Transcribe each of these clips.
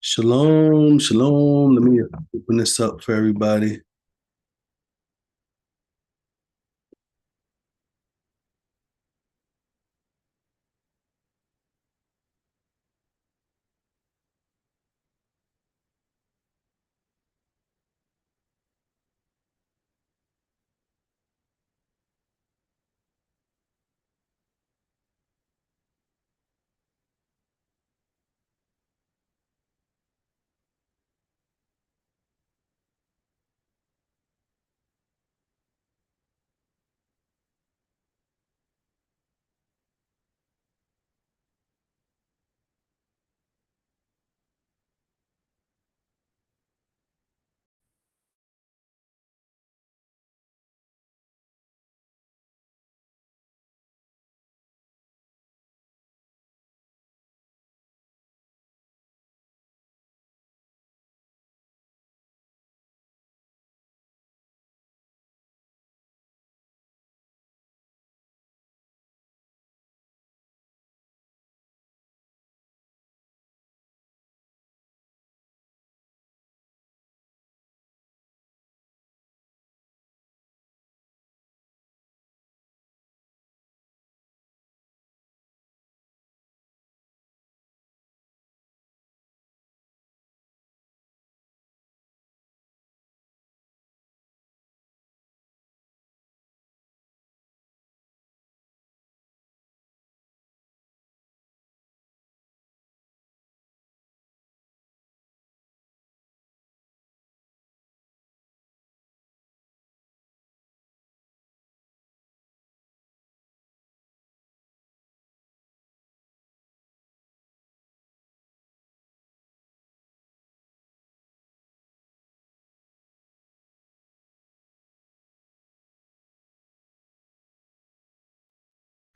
Shalom, shalom. Let me open this up for everybody.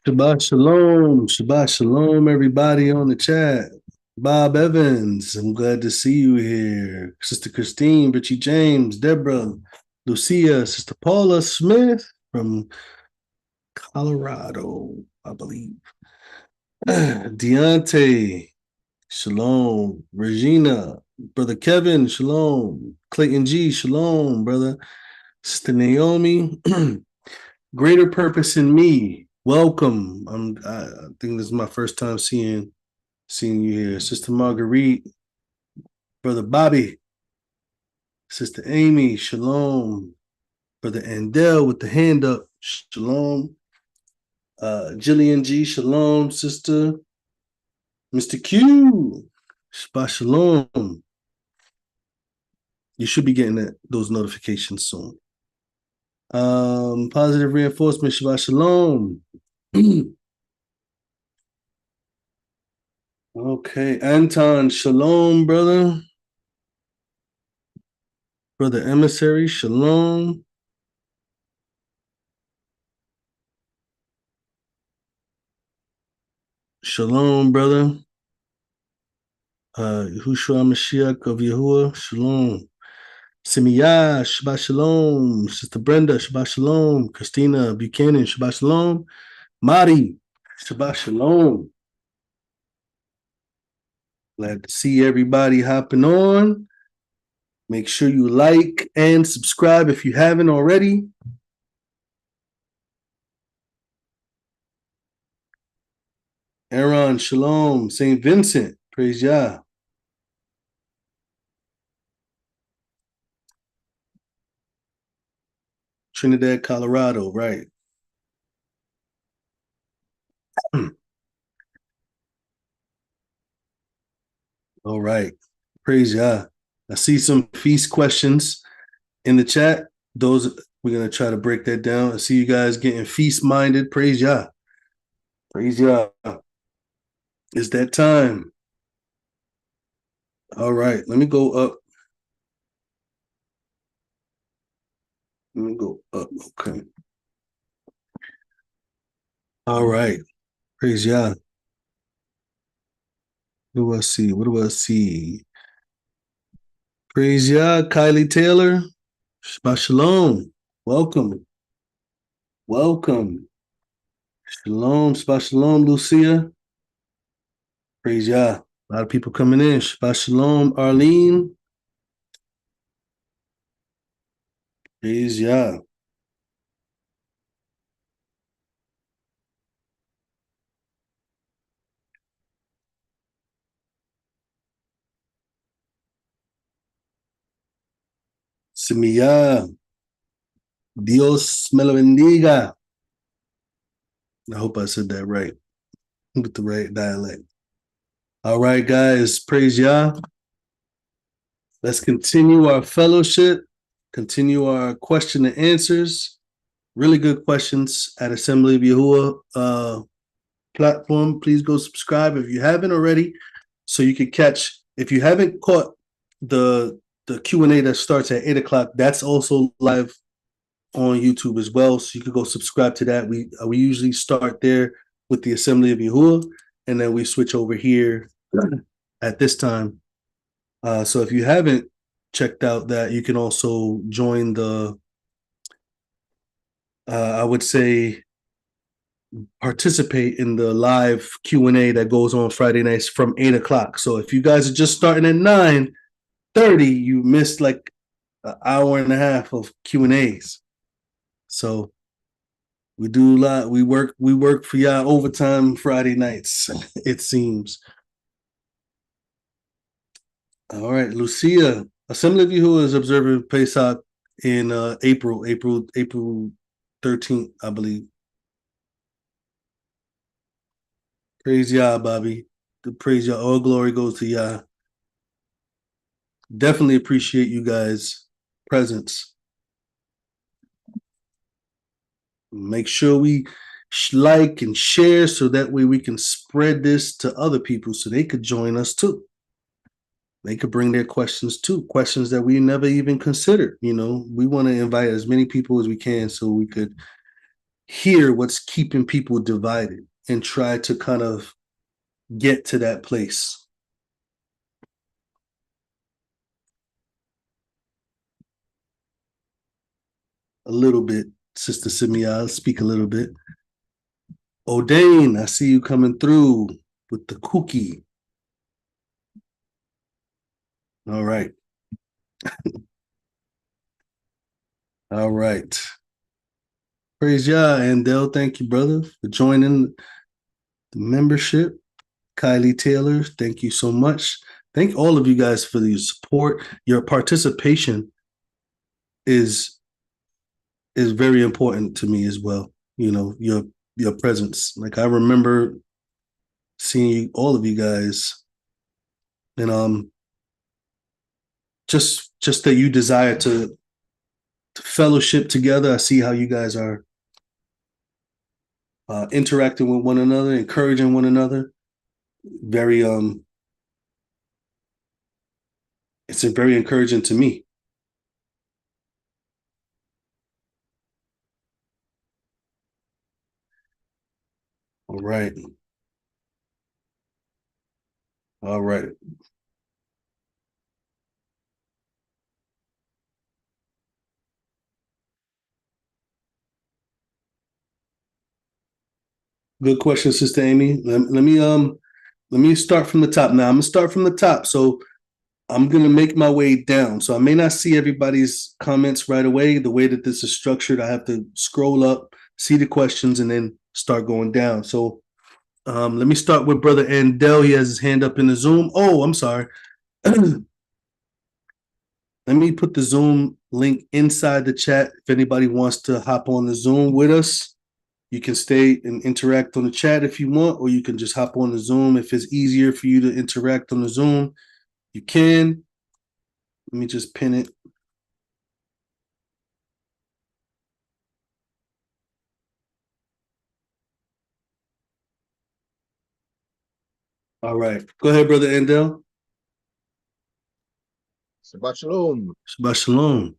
Shabbat shalom, Shabbat shalom, everybody on the chat. Bob Evans, I'm glad to see you here. Sister Christine, Richie James, Deborah, Lucia, Sister Paula Smith from Colorado, I believe. Deontay, shalom. Regina, Brother Kevin, shalom. Clayton G, shalom, brother. Sister Naomi, greater purpose in me. Welcome. I think this is my first time seeing you here. Sister Marguerite, Brother Bobby, Sister Amy, shalom. Brother Andel with the hand up, shalom. Jillian G, shalom, sister. Mr. Q, Shabbat shalom. You should be getting those notifications soon. Positive reinforcement, Shabbat shalom. Okay, Anton, shalom, brother. Brother Emissary, shalom. Shalom, brother. Yahushua Mashiach of Yahuwah, shalom. Simiyah, Shabbat shalom. Sister Brenda, Shabbat shalom. Christina Buchanan, Shabbat shalom. Mari, Shabbat shalom. Glad to see everybody hopping on. Make sure you like and subscribe if you haven't already. Aaron, shalom. St. Vincent, praise Yah. Trinidad, Colorado, right. All right. Praise Yah. I see some feast questions in the chat. Those we're gonna try to break that down. I see you guys getting feast minded. Praise Yah. Praise Yah. It's that time. All right. Let me go up. Let me go up. Okay. All right. Praise Yah. What do I see? What do I see? Praise Yah, Kylie Taylor. Shabbat shalom. Welcome. Welcome. Shalom. Shabbat shalom, Lucia. Praise Yah. A lot of people coming in. Shabbat shalom, Arlene. Praise Yah. Semilla. Dios me lo bendiga. I hope I said that right with the right dialect. All right, guys. Praise Yah. Let's continue our fellowship, continue our question and answers. Really good questions at Assembly of Yahuwah platform. Please go subscribe if you haven't already, so you can catch. If you haven't caught the Q&A that starts at 8 o'clock, that's also live on YouTube as well. So you can go subscribe to that. We usually start there with the Assembly of Yahuwah, and then we switch over here at this time. So if you haven't checked out that, you can also join the I would say participate in the live Q&A that goes on Friday nights from 8 o'clock. So if you guys are just starting at 9:30, you missed like an hour and a half of Q&As. So we do a lot. We work for y'all overtime Friday nights, it seems. All right, Lucia. Assembly of Yahuwah is observing Pesach in April 13th, I believe. Praise Yah, Bobby. The praise Yah. All glory goes to Yah. Definitely appreciate you guys' presence. Make sure we like and share so that way we can spread this to other people so they could join us too. They could bring their questions too, questions that we never even considered. You know, we want to invite as many people as we can so we could hear what's keeping people divided and try to kind of get to that place. A little bit, Sister Simia, I'll speak a little bit. O'Dane, I see you coming through with the cookie. All right. All right. Praise Yah, Andel. Thank you, brother, for joining the membership. Kylie Taylor, thank you so much. Thank all of you guys for your support. Your participation is very important to me as well. You know, your presence. Like I remember seeing all of you guys, and just that you desire to fellowship together. I see how you guys are interacting with one another, encouraging one another. Very it's very encouraging to me. All right. All right. Good question, Sister Amy. Let me start from the top. Now I'm gonna start from the top. So I'm gonna make my way down. So I may not see everybody's comments right away. The way that this is structured, I have to scroll up, see the questions, and then start going down. So let me start with Brother Andel. He has his hand up in the Zoom. Oh, I'm sorry. Let me put the Zoom link inside the chat. If anybody wants to hop on the Zoom with us, you can stay and interact on the chat if you want, or you can just hop on the Zoom. If it's easier for you to interact on the Zoom, you can. Let me just pin it. All right. Go ahead, Brother Andel. Shabbat shalom. Shabbat shalom.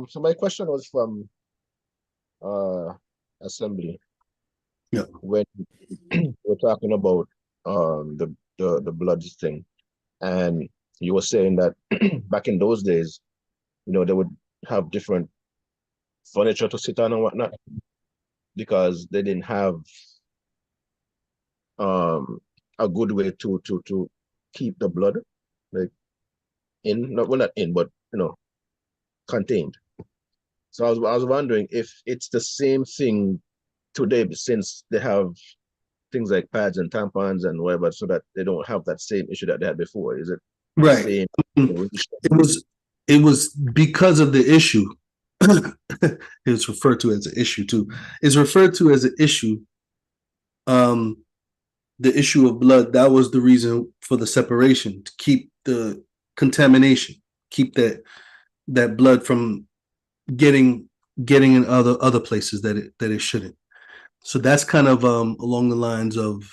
So my question was from assembly. Yeah. When we're talking about the blood thing, and you were saying that back in those days, you know, they would have different furniture to sit on and whatnot because they didn't have a good way to keep the blood like in, not well, not in, but contained. So I was wondering if it's the same thing today, since they have things like pads and tampons and whatever, so that they don't have that same issue that they had before. Is it the Right. same It was because of the issue. It's referred to as an issue too. It's referred to as an issue. Um, the issue of blood, that was the reason for the separation, to keep the contamination, keep that blood from getting in other places that it shouldn't. So that's kind of along the lines of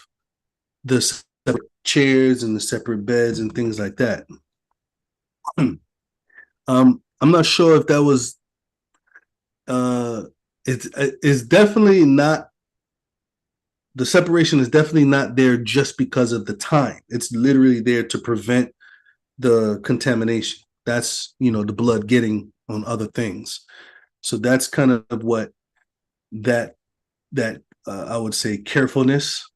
the separate chairs and the separate beds and things like that. I'm not sure if that was it's definitely not, the separation is definitely not there just because of the time. It's literally there to prevent the contamination. That's, the blood getting on other things. So that's kind of what that I would say carefulness.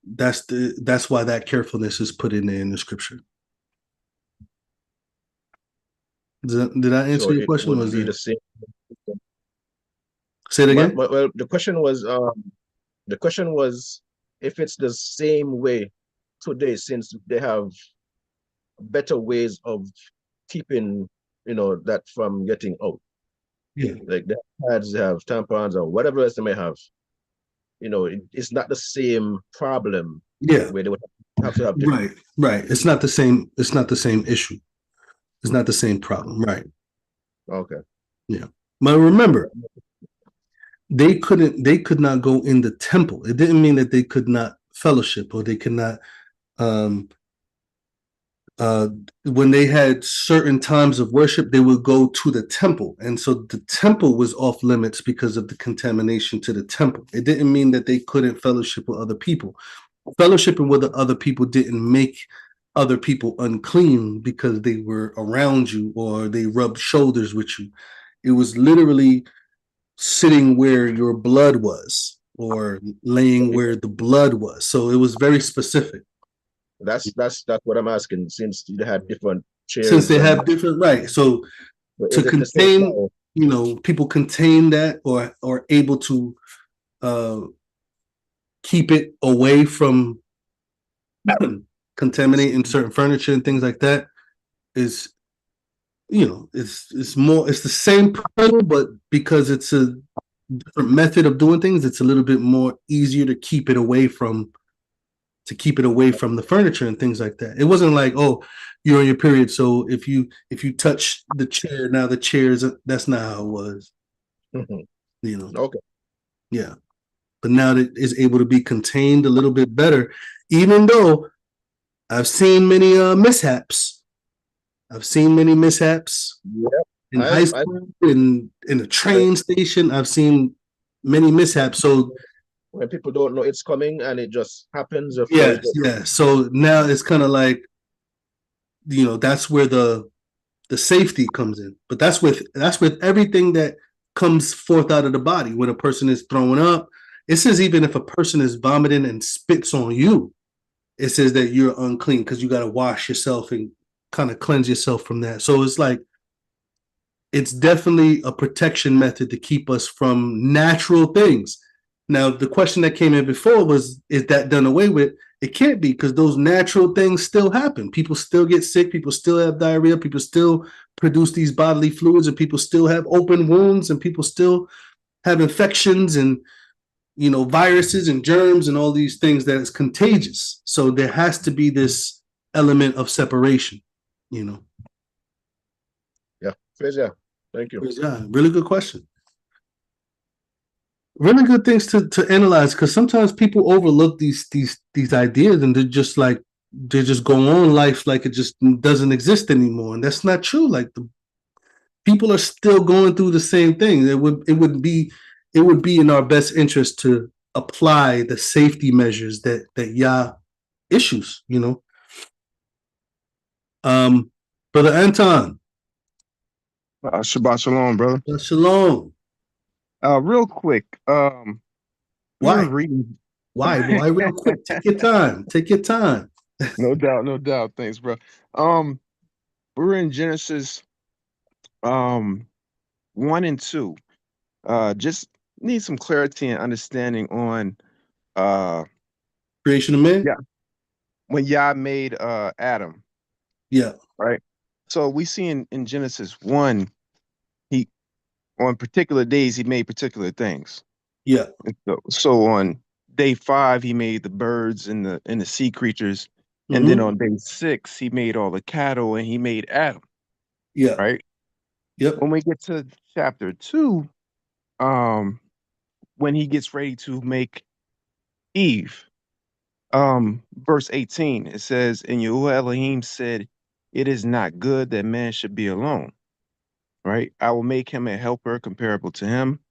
That's why that carefulness is put in there in the scripture. Did I so answer your it question? would Was be it? the same. Say it again. Well, the question was if it's the same way today, since they have better ways of keeping that from getting out. Yeah. Like they have pads, they have tampons, or whatever else they may have. It's not the same problem Yeah. where they would have to have different. Right. Right. It's not the same. It's not the same issue. It's not the same problem. Right. Okay. Yeah. But remember, they could not go in the temple. It didn't mean that they could not fellowship or they could not um uh when they had certain times of worship, they would go to the temple. And so the temple was off limits because of the contamination to the temple. It didn't mean that they couldn't fellowship with other people. Fellowshipping with the other people didn't make other people unclean because they were around you or they rubbed shoulders with you. It was literally sitting where your blood was or laying where the blood was. So it was very specific. That's what I'm asking. Since you had different Since chairs they and have different right. So to is it the same contain, now? people contain that or able to uh keep it away from contaminating certain furniture and things like that is, it's the same principle, but because it's a different method of doing things, it's a little bit more easier to keep it away from the furniture and things like that. It wasn't like, oh, you're on your period, so if you touch the chair, now the chair is that's not how it was. Mhm. You know, Okay. yeah. But now that it's able to be contained a little bit better, even though I've seen many mishaps. I've seen many mishaps Yeah. in high I school, in a train station. I've seen many mishaps. So when people don't know it's coming and it just happens before yes, you go. yeah. So now it's kind of like, that's where the safety comes in. But that's with everything that comes forth out of the body. When a person is throwing up, it says even if a person is vomiting and spits on you, it says that you're unclean because you got to wash yourself and kind of cleanse yourself from that. So it's like it's definitely a protection method to keep us from natural things. Now, the question that came in before was, is that done away with? It can't be, because those natural things still happen. People still get sick. People still have diarrhea. People still produce these bodily fluids, and people still have open wounds, and people still have infections and, viruses and germs and all these things that is contagious. So there has to be this element of separation, you know. Yeah. Praise, yeah. Thank you. Yeah, really good question. Really good things to analyze, because sometimes people overlook these ideas and they're just going on life like it just doesn't exist anymore, and that's not true. Like the people are still going through the same thing. It would be in our best interest to apply the safety measures that Yah issues. Um, Brother Anton, Shabbat shalom, brother. shalom. Real quick, we were Why? reading. Why real quick? Take your time. Take your time. No doubt, no doubt. Thanks, bro. Um, we're in Genesis um 1 and 2. Just need some clarity and understanding on uh Creation of man? yeah, when Yah made Adam, Yeah. right? So we see in Genesis 1, he on particular days he made particular things. Yeah. And so on day 5 he made the birds and the sea creatures, and then Mm-hmm. on day 6 he made all the cattle and he made Adam, Yeah. right? Yep. When we get to chapter 2, um, when he gets ready to make Eve, verse 18, it says, and Yahuwah Elohim said, it is not good that man should be alone, right? I will make him a helper comparable to him.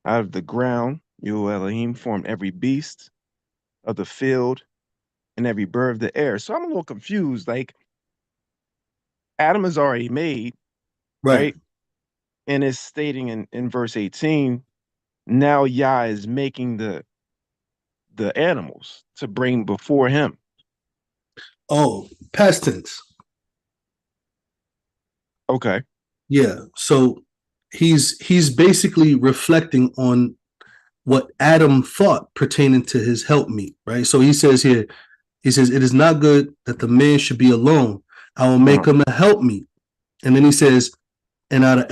Out of the ground, Yahuwah Elohim formed every beast of the field and every bird of the air. So I'm a little confused. Like, Adam is already made, Right. right? And it's stating in verse 18, now Yah is making the animals to bring before him. Oh, past tense. Okay. Yeah. So he's basically reflecting on what Adam thought pertaining to his helpmeet, right? So he says here, he says, it is not good that the man should be alone. I will make Uh-huh. him a helpmeet. And then he says, and out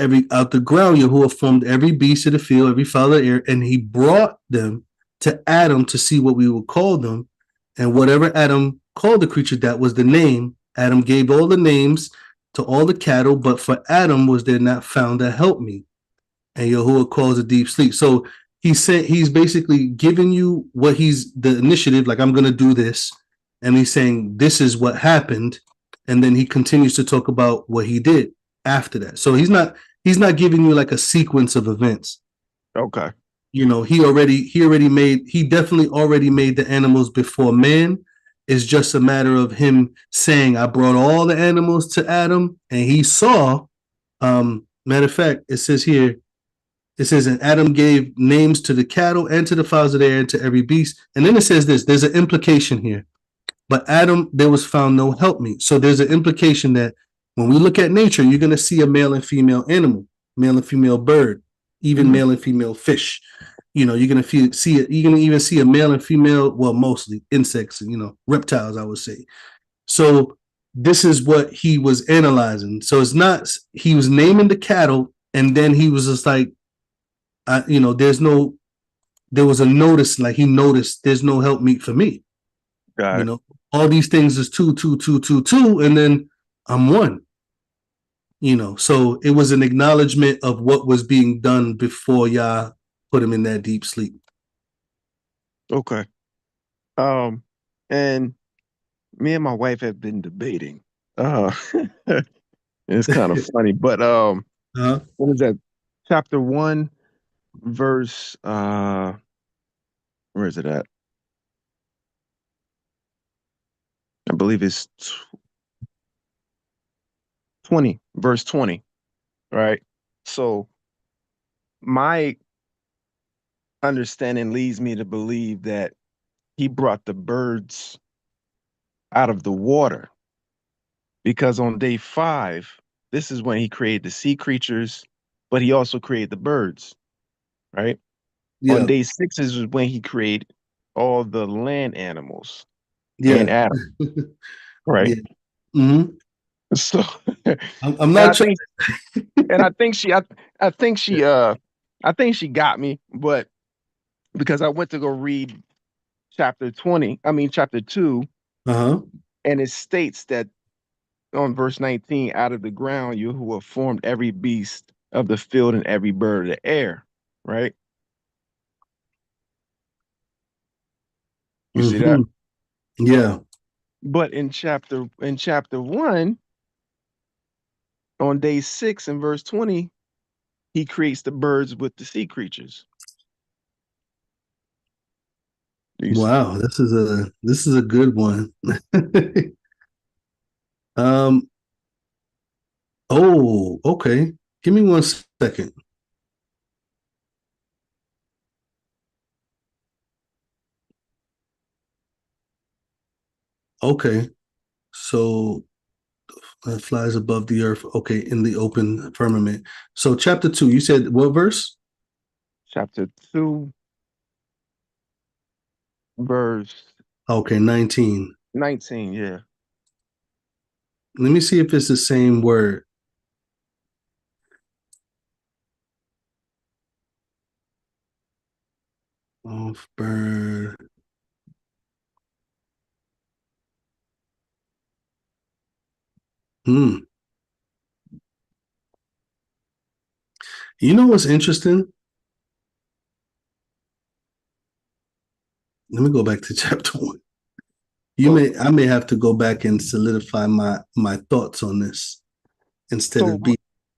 the ground, Yahuwah formed every beast of the field, every fowl of the air, and he brought them to Adam to see what we would call them. And whatever Adam called the creature, that was the name. Adam gave all the names to all the cattle, but for Adam was there not found a helpmeet. And Yahuwah calls a deep sleep. So he's basically giving you what he's the initiative, like I'm gonna do this. And he's saying this is what happened. And then he continues to talk about what he did after that. So he's not giving you like a sequence of events. Okay. You know, he definitely already made the animals before man. It's just a matter of him saying, I brought all the animals to Adam, and he saw. Matter of fact, it says here, it says, and Adam gave names to the cattle and to the fowls of the air and to every beast. And then it says this, there's an implication here. But Adam, there was found no helpmeet. So there's an implication that when we look at nature, you're going to see a male and female animal, male and female bird, even Mhm. male and female fish. You know, you're going to see it. You're going to even see a male and female, well, mostly insects, reptiles, I would say. So this is what he was analyzing. So it's not, he was naming the cattle, and then he was just like, there was a notice, like he noticed there's no helpmeet for me. Got You it. know, all these things is two, two, two, two, two, and then I'm one. So it was an acknowledgement of what was being done before Yah put him in that deep sleep. Okay. And me and my wife have been debating. Uh it's kind of funny, but Uh-huh. what is that? Chapter 1, verse where is it at? I believe it's 20, verse 20, right? So my understanding leads me to believe that he brought the birds out of the water because on day 5, this is when he created the sea creatures, but he also created the birds, right? On Yeah, day 6 is when he created all the land animals and yeah, Adam, right? yeah. Hmm. So, I'm and not I trying. think, and I think I think she got me, but because I went to go read chapter 2, Uh-huh. and it states that on verse 19, out of the ground, you who have formed every beast of the field and every bird of the air, right? You see that? Hmm. Yeah. But in chapter 1, on day 6 and verse 20, he creates the birds with the sea creatures. Wow, this is a good one. um. Oh, okay. Give me 1 second. Okay. So flies above the earth. Okay, in the open firmament. So chapter 2, you said what verse? Chapter 2, verse Okay, 19. 19. Yeah. Let me see if it's the same word. Off bird. Hmm. You know what's interesting? Let me go back to chapter 1. Well, I may have to go back and solidify my thoughts on this instead so of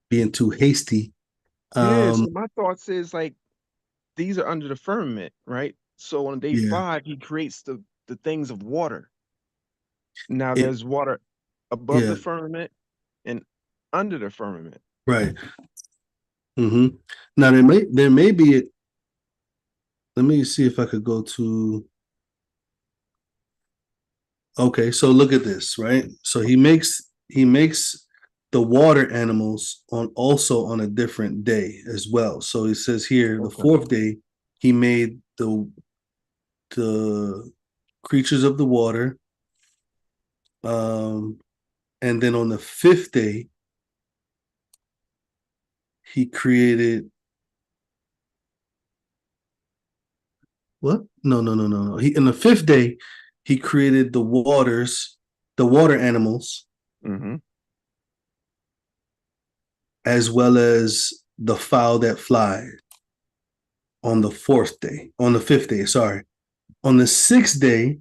being too hasty. yeah, Um, so my thoughts is like these are under the firmament, right? So on day yeah, 5, he creates the things of water. Now it there's water above the yeah, firmament and under the firmament. right. Hmm. Now there may be. Let me see if I could go to. Okay, so look at this, right? So he makes the water animals on also on a different day as well. So he says here the Okay. fourth day he made the creatures of the water, um, and then on the fifth day he created what? No. He in the fifth day he created the waters, the water animals, Mm-hmm. as well as the fowl that fly on the fourth day, on the fifth day, sorry. On the sixth day,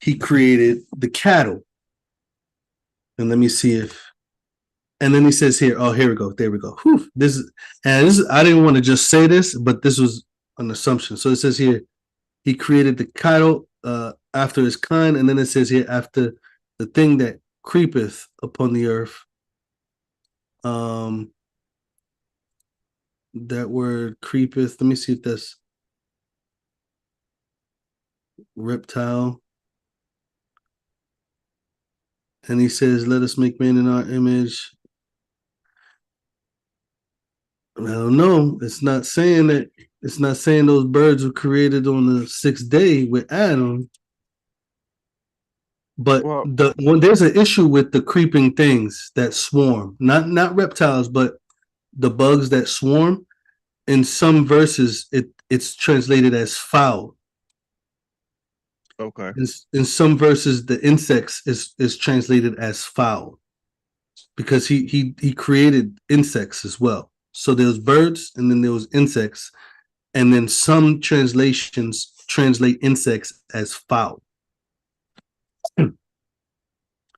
he created the cattle. And let me see if, and then he says here, oh, here we go. There we go. Whew, I didn't want to just say this, but this was an assumption. So it says here, he created the cattle after his kind. And then it says here, after the thing that creepeth upon the earth. Um, that word creepeth. Let me see if that's reptile. And he says, let us make man in our image. I don't know. It's not saying that. It's not saying those birds were created on the sixth day with Adam. But Well, when there's an issue with the creeping things that swarm, not reptiles, but the bugs that swarm. In some verses, it's translated as foul. okay. In some verses, the insects is translated as foul because he created insects as well. So there's birds and then there was insects, and then some translations translate insects as foul.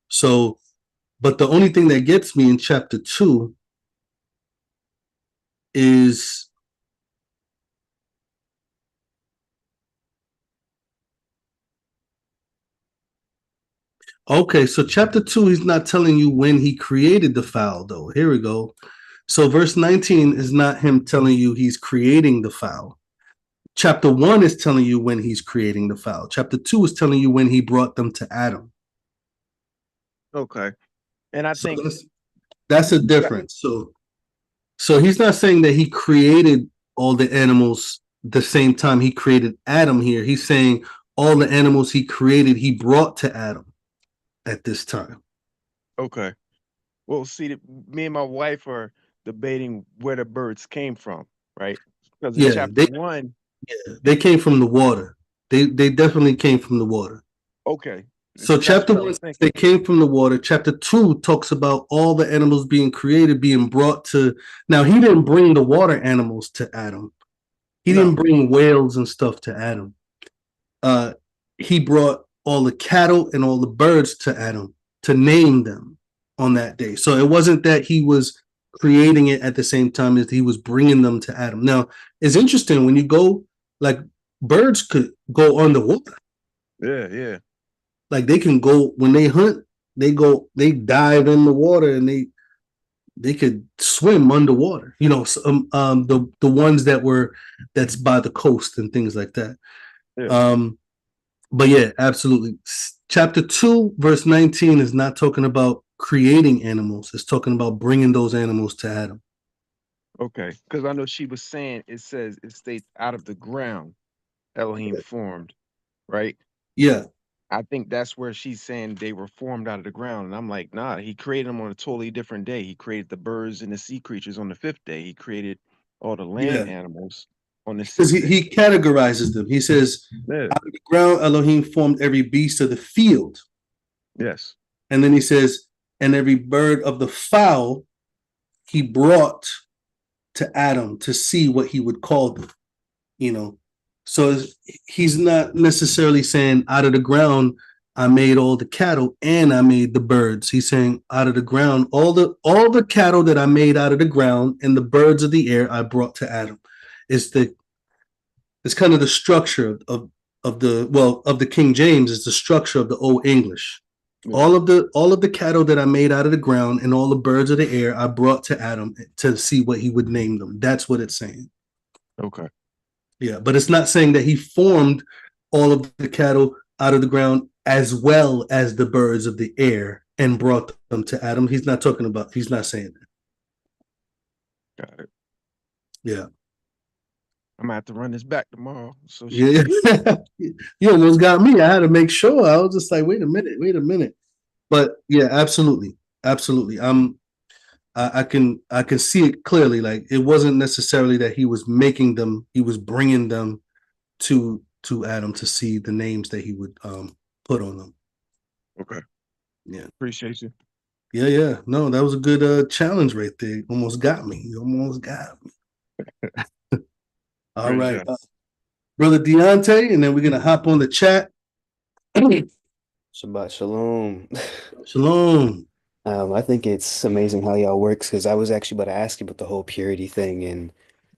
So, but the only thing that gets me in chapter 2 is okay. So, chapter 2, he's not telling you when he created the fowl, though. Here we go. So, verse 19 is not him telling you he's creating the fowl. Chapter 1 is telling you when he's creating the fowl. Chapter 2 is telling you when he brought them to Adam. Okay. And I So think that's a that difference. So he's not saying that he created all the animals the same time he created Adam here. He's saying all the animals he created, he brought to Adam at this time. okay. Well, see, me and my wife are debating where the birds came from, right? Because in Yeah, chapter 1, they came from the water. They definitely came from the water. okay, So that's chapter what I 1 was says they thinking. came from the water. Chapter 2 talks about all the animals being created, being brought to. Now he didn't bring the water animals to Adam. He didn't No. bring whales and stuff to Adam. uh, he brought all the cattle and all the birds to Adam to name them on that day. So it wasn't that he was creating it at the same time as he was bringing them to Adam. Now, it's interesting when you go, like, birds could go underwater. Yeah, yeah, Like, they can go, when they hunt, they dive in the water and they could swim underwater. The ones that's by the coast and things like that. yeah. Um, But yeah, absolutely. Chapter 2, verse 19 is not talking about creating animals. It's talking about bringing those animals to Adam. Okay, because I know she was saying it says it states out of the ground Elohim formed, right? Yeah. I think that's where she's saying they were formed out of the ground. And I'm like, nah, he created them on a totally different day. He created the birds and the sea creatures on the fifth day. He created all the land Yeah. animals on the Because sixth he, day. he categorizes them. He says, Yeah. out of the ground, Elohim formed every beast of the field. Yes. And then he says, and every bird of the fowl he brought to Adam to see what he would call them, you know. So he's not necessarily saying out of the ground, I made all the cattle and I made the birds. He's saying out of the ground, all the cattle that I made out of the ground and the birds of the air I brought to Adam. It's the it's kind of the structure of the well of the King James is the structure of the Old English. Yeah. All of the cattle that I made out of the ground and all the birds of the air I brought to Adam to see what he would name them. That's what it's saying. Okay. Yeah, but it's not saying that he formed all of the cattle out of the ground as well as the birds of the air and brought them to Adam. He's not talking about. He's not saying that. Got it. Yeah, I'm gonna have to run this back tomorrow. So she yeah. can You almost got me. I had to make sure. I was just like, wait a minute. But yeah, absolutely, absolutely. I can see it clearly. Like it wasn't necessarily that he was making them; he was bringing them to Adam to see the names that he would put on them. Okay. Yeah, Appreciate you. yeah, yeah. No, that was a good challenge right there. Almost got me. You almost got me. All Praise right, God. brother Deontay, and then we're gonna hop on the chat. Shabbat shalom. Shalom. I think it's amazing how y'all works because I was actually about to ask you about the whole purity thing and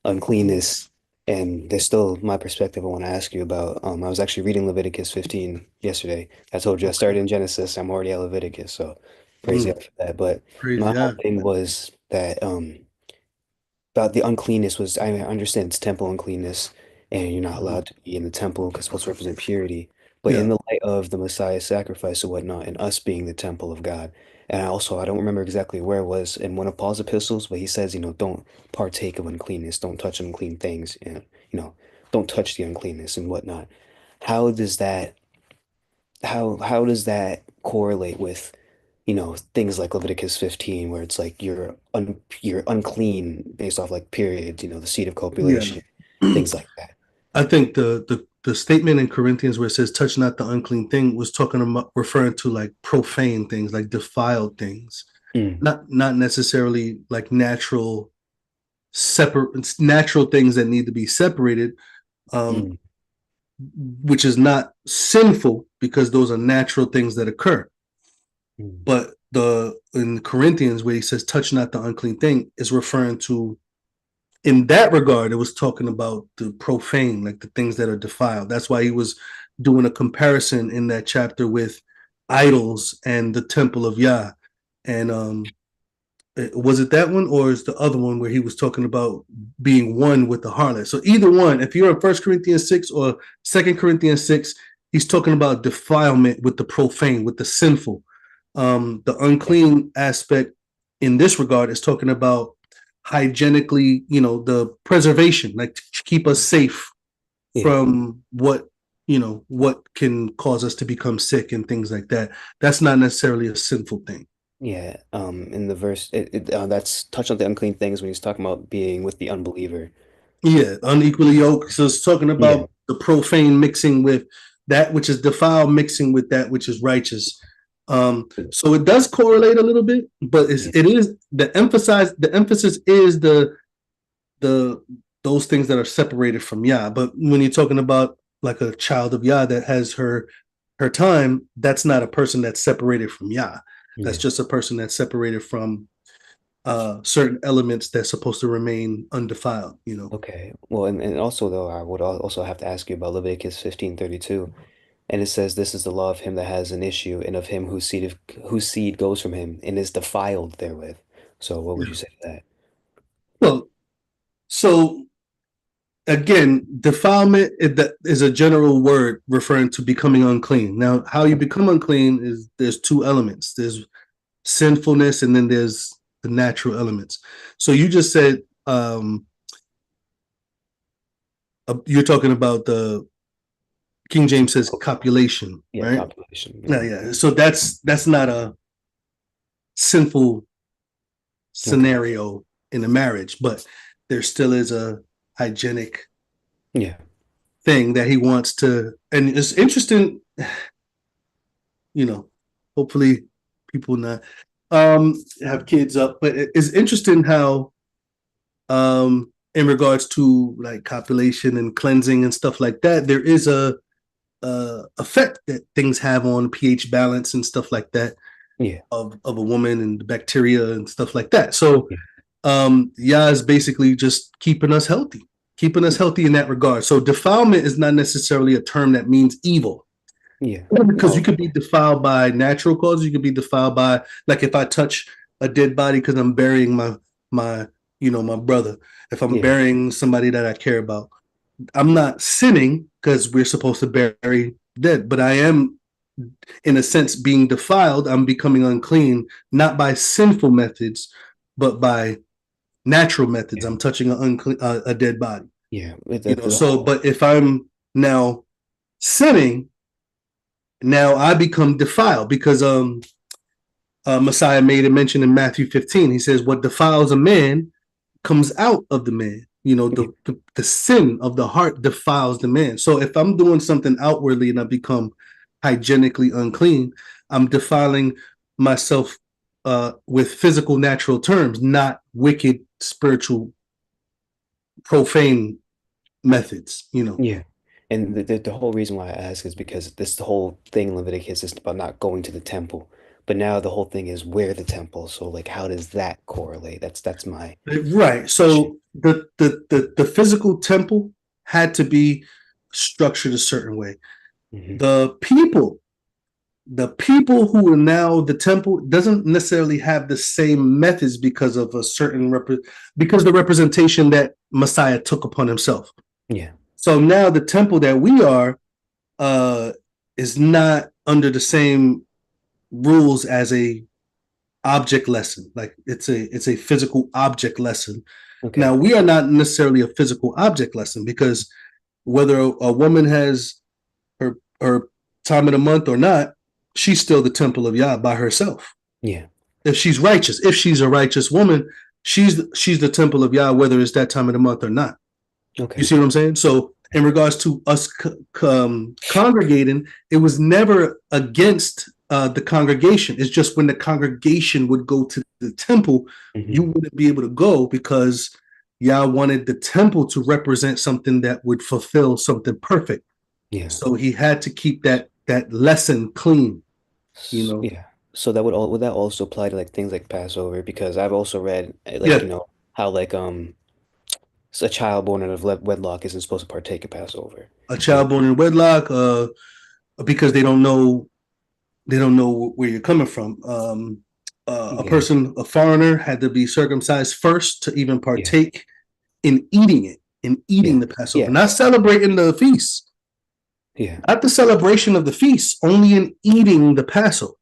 uncleanness, and there's still my perspective I want to ask you about. I was actually reading Leviticus 15 yesterday. I told you I Okay. started in Genesis. I'm already at Leviticus, so praise Mm, God for that. But praise my whole God. thing was that about the uncleanness was I understand it's temple uncleanness, and you're not Mhm. allowed to be in the temple because it's supposed to represent purity. But in Yeah. the light of the Messiah's sacrifice and whatnot, and us being the temple of God, and I don't remember exactly where it was in one of Paul's epistles, but he says, don't partake of uncleanness, don't touch unclean things, and don't touch the uncleanness and whatnot. How does that how does that correlate with things like Leviticus 15, where it's like you're unclean based off like periods, the seed of Yeah. copulation, things like that. I think the statement in Corinthians where it says "touch not the unclean thing" was talking about referring to like profane things, like defiled things, Mm, not necessarily like natural things that need to be separated, um, mm, which is not sinful because those are natural things that occur. mm, But the in Corinthians where he says "touch not the unclean thing" is referring to in that regard, it was talking about the profane, like the things that are defiled. That's why he was doing a comparison in that chapter with idols and the temple of Yah. And was it that one or is the other one where he was talking about being one with the harlot? So either one, if you're in First Corinthians 6 or Second Corinthians 6, he's talking about defilement with the profane, with the sinful. The yeah, unclean aspect in this regard is talking about hygienically, the preservation, like to keep us safe yeah, from what can cause us to become sick and things like that. That's not necessarily a sinful thing. yeah. In the verse, that's touch on the unclean things when he's talking about being with the unbeliever. Yeah, unequally yoked. So it's talking Yeah, about the profane mixing with that which is defiled, mixing with that which is righteous. So it does correlate a little bit, but yeah, it is the emphasis is the those things that are separated from Yah. But when you're talking about like a child of Yah that has her time, that's not a person that's separated from Yah. That's yeah. just a person that's separated from certain elements that's supposed to remain undefiled. Okay. Well, and also though, I would also have to ask you about Leviticus 15:32. And it says, "This is the law of him that has an issue, and of him whose seed goes from him, and is defiled therewith." So, what would Yeah. you say to that? Well, so again, defilement is a general word referring to becoming unclean. Now, how you become unclean is there's two elements. There's sinfulness, and then there's the natural elements. So you just said you're talking about the King James says copulation, Yeah, right? copulation. Yeah. So that's not a sinful scenario in a marriage, but there still is a hygienic thing that he wants to. And it's interesting, hopefully people not have kids up, but it's interesting how in regards to like copulation and cleansing and stuff like that, there is a effect that things have on pH balance and stuff like that of a woman and the bacteria and stuff like that. So Yah is basically just keeping us healthy in that regard. So defilement is not necessarily a term that means evil. Yeah. Because you could be defiled by natural causes. You could be defiled by, like, if I touch a dead body because I'm burying my brother. If I'm burying somebody that I care about, I'm not sinning because we're supposed to bury dead, but I am, in a sense, being defiled. I'm becoming unclean, not by sinful methods, but by natural methods. I'm touching a dead body. Yeah. But if I'm now sinning, now I become defiled because Messiah made a mention in Matthew 15. He says, what defiles a man comes out of the man. The sin of the heart defiles the man. So if I'm doing something outwardly and I become hygienically unclean, I'm defiling myself with physical, natural terms, not wicked, spiritual, profane methods. Yeah. And the whole reason why I ask is because the whole thing in Leviticus is about not going to the temple. But now the whole thing is where the temple. So like, how does that correlate? That's my right. So the physical temple had to be structured a certain way. The people who are now the temple doesn't necessarily have the same methods because of a certain because the representation that Messiah took upon himself. Yeah. So now the temple that we are is not under the same rules as a object lesson. Like it's a physical object lesson. Okay. Now we are not necessarily a physical object lesson because whether a woman has her time of the month or not, she's still the temple of Yah by herself. Yeah. If she's righteous, if she's a righteous woman, she's the temple of Yah, whether it's that time of the month or not. Okay. You see what I'm saying? So in regards to us congregating, it was never against the congregation. It's just when the congregation would go to the temple, you wouldn't be able to go because Yah wanted the temple to represent something that would fulfill something perfect. Yeah. So he had to keep that lesson clean. Yeah. So that would that also apply to like things like Passover? Because I've also read like how like a child born out of wedlock isn't supposed to partake of Passover. A child born in wedlock, because they don't know where you're coming from. A person, a foreigner, had to be circumcised first to even partake in eating it, the Passover, not celebrating the feast. Yeah, not the celebration of the feast, only in eating the Passover,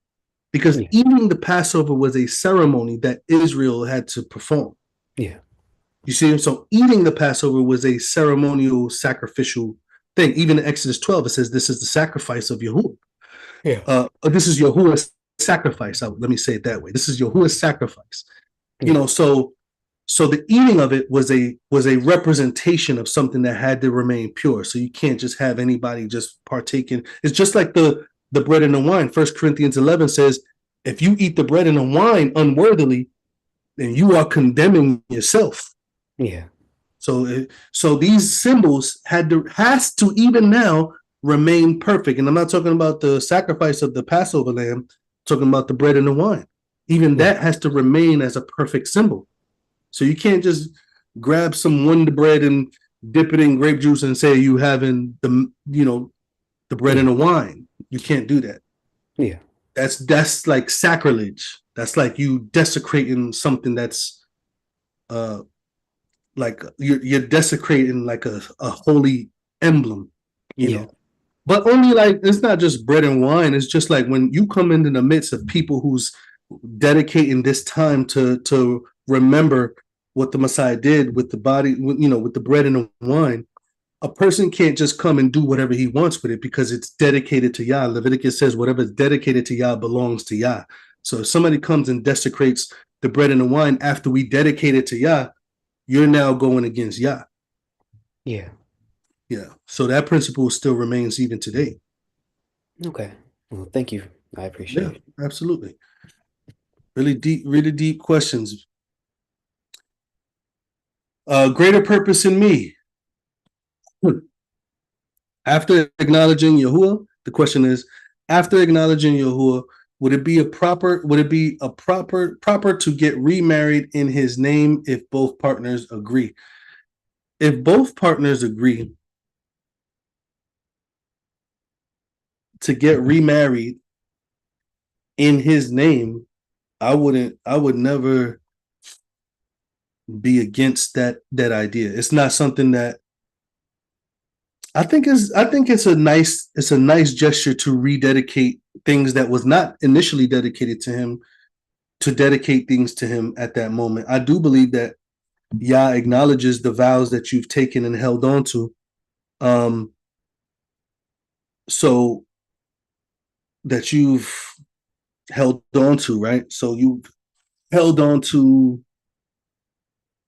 because eating the Passover was a ceremony that Israel had to perform. Yeah. You see, so eating the Passover was a ceremonial, sacrificial thing. Even in Exodus 12, it says this is the sacrifice of Yahuwah. Yeah. This is Yahuwah's sacrifice. Let me say it that way. This is Yahuwah's sacrifice. Yeah. So the eating of it was a representation of something that had to remain pure. So you can't just have anybody just partake in. It's just like the bread and the wine. 1 Corinthians 11 says, if you eat the bread and the wine unworthily, then you are condemning yourself. Yeah. So these symbols has to even now remain perfect. And I'm not talking about the sacrifice of the Passover lamb, I'm talking about the bread and the wine. Even that has to remain as a perfect symbol. So you can't just grab some Wonder Bread and dip it in grape juice and say you having the bread and the wine. You can't do that. Yeah. That's like sacrilege. That's like you desecrating something that's like you're desecrating like a holy emblem, you Yeah. know. But only like it's not just bread and wine. It's just like when you come into the midst of people who's dedicating this time to remember what the Messiah did with the body, you know, with the bread and the wine. A person can't just come and do whatever he wants with it because it's dedicated to Yah. Leviticus says whatever is dedicated to Yah belongs to Yah. So if somebody comes and desecrates the bread and the wine after we dedicate it to Yah, you're now going against Yah. Yeah. Yeah. So that principle still remains even today. Okay. Well, thank you. I Yeah, appreciate it. absolutely. Really deep questions. Greater purpose in me. After acknowledging Yahuwah, the question is, after acknowledging Yahuwah, would it be proper to get remarried in his name if both partners agree? If both partners agree to get remarried in his name, I would never be against that idea. It's not something that I think it's a nice gesture to rededicate things that was not initially dedicated to him, to dedicate things to him at that moment. I do believe that Yah acknowledges the vows that you've taken and held on to. So that you've held on to, right? So you've held on to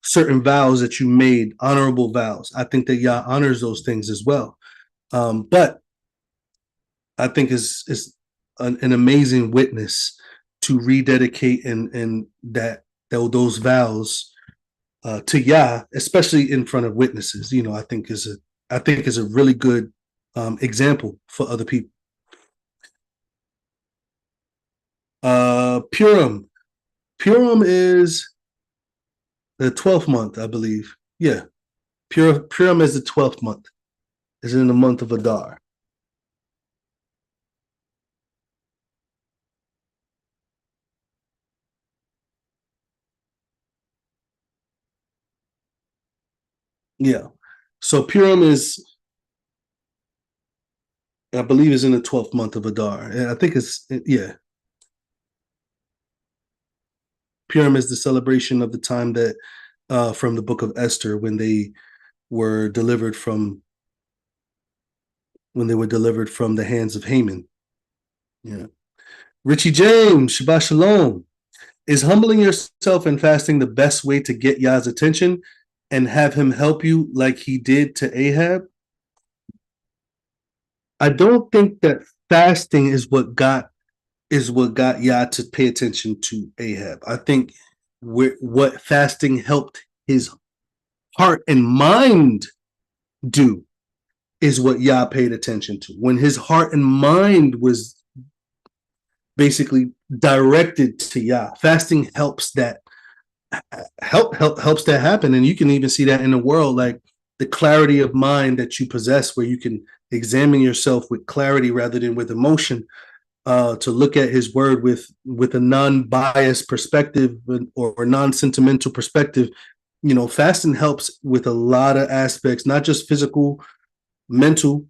certain vows that you made, honorable vows. I think that Yah honors those things as well. But I think is an amazing witness to rededicate and those vows to Yah, especially in front of witnesses. You know, I think is a really good example for other people. Purim. Purim is the 12th month, I believe. Yeah. Purim is the 12th month. It's in the month of Adar. Yeah. So Purim is, I believe, is in the 12th month of Adar. And I think yeah. Purim is the celebration of the time that from the book of Esther when they were delivered from the hands of Haman. Yeah. Richie James, Shabbat Shalom. Is humbling yourself and fasting the best way to get Yah's attention and have him help you like he did to Ahab? I don't think that fasting is what got Yah to pay attention to Ahab. I think what fasting helped his heart and mind do is what Yah paid attention to. When his heart and mind was basically directed to Yah, fasting helps that helps that happen. And you can even see that in the world, like the clarity of mind that you possess, where you can examine yourself with clarity rather than with emotion, to look at his word with a non-biased perspective or non-sentimental perspective. You know, fasting helps with a lot of aspects, not just physical, mental,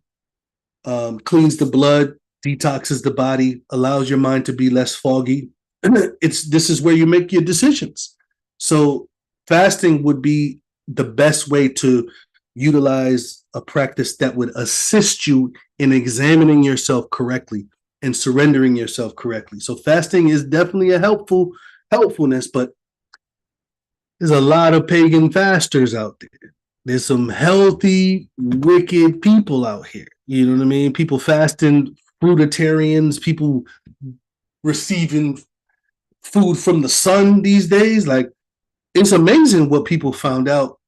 cleans the blood, detoxes the body, allows your mind to be less foggy. This is where you make your decisions. So fasting would be the best way to utilize a practice that would assist you in examining yourself correctly and surrendering yourself correctly. So fasting is definitely a helpfulness, but there's a lot of pagan fasters out there. There's some healthy, wicked people out here. You know what I mean? People fasting, fruitarians, people receiving food from the sun these days. Like, it's amazing what people found out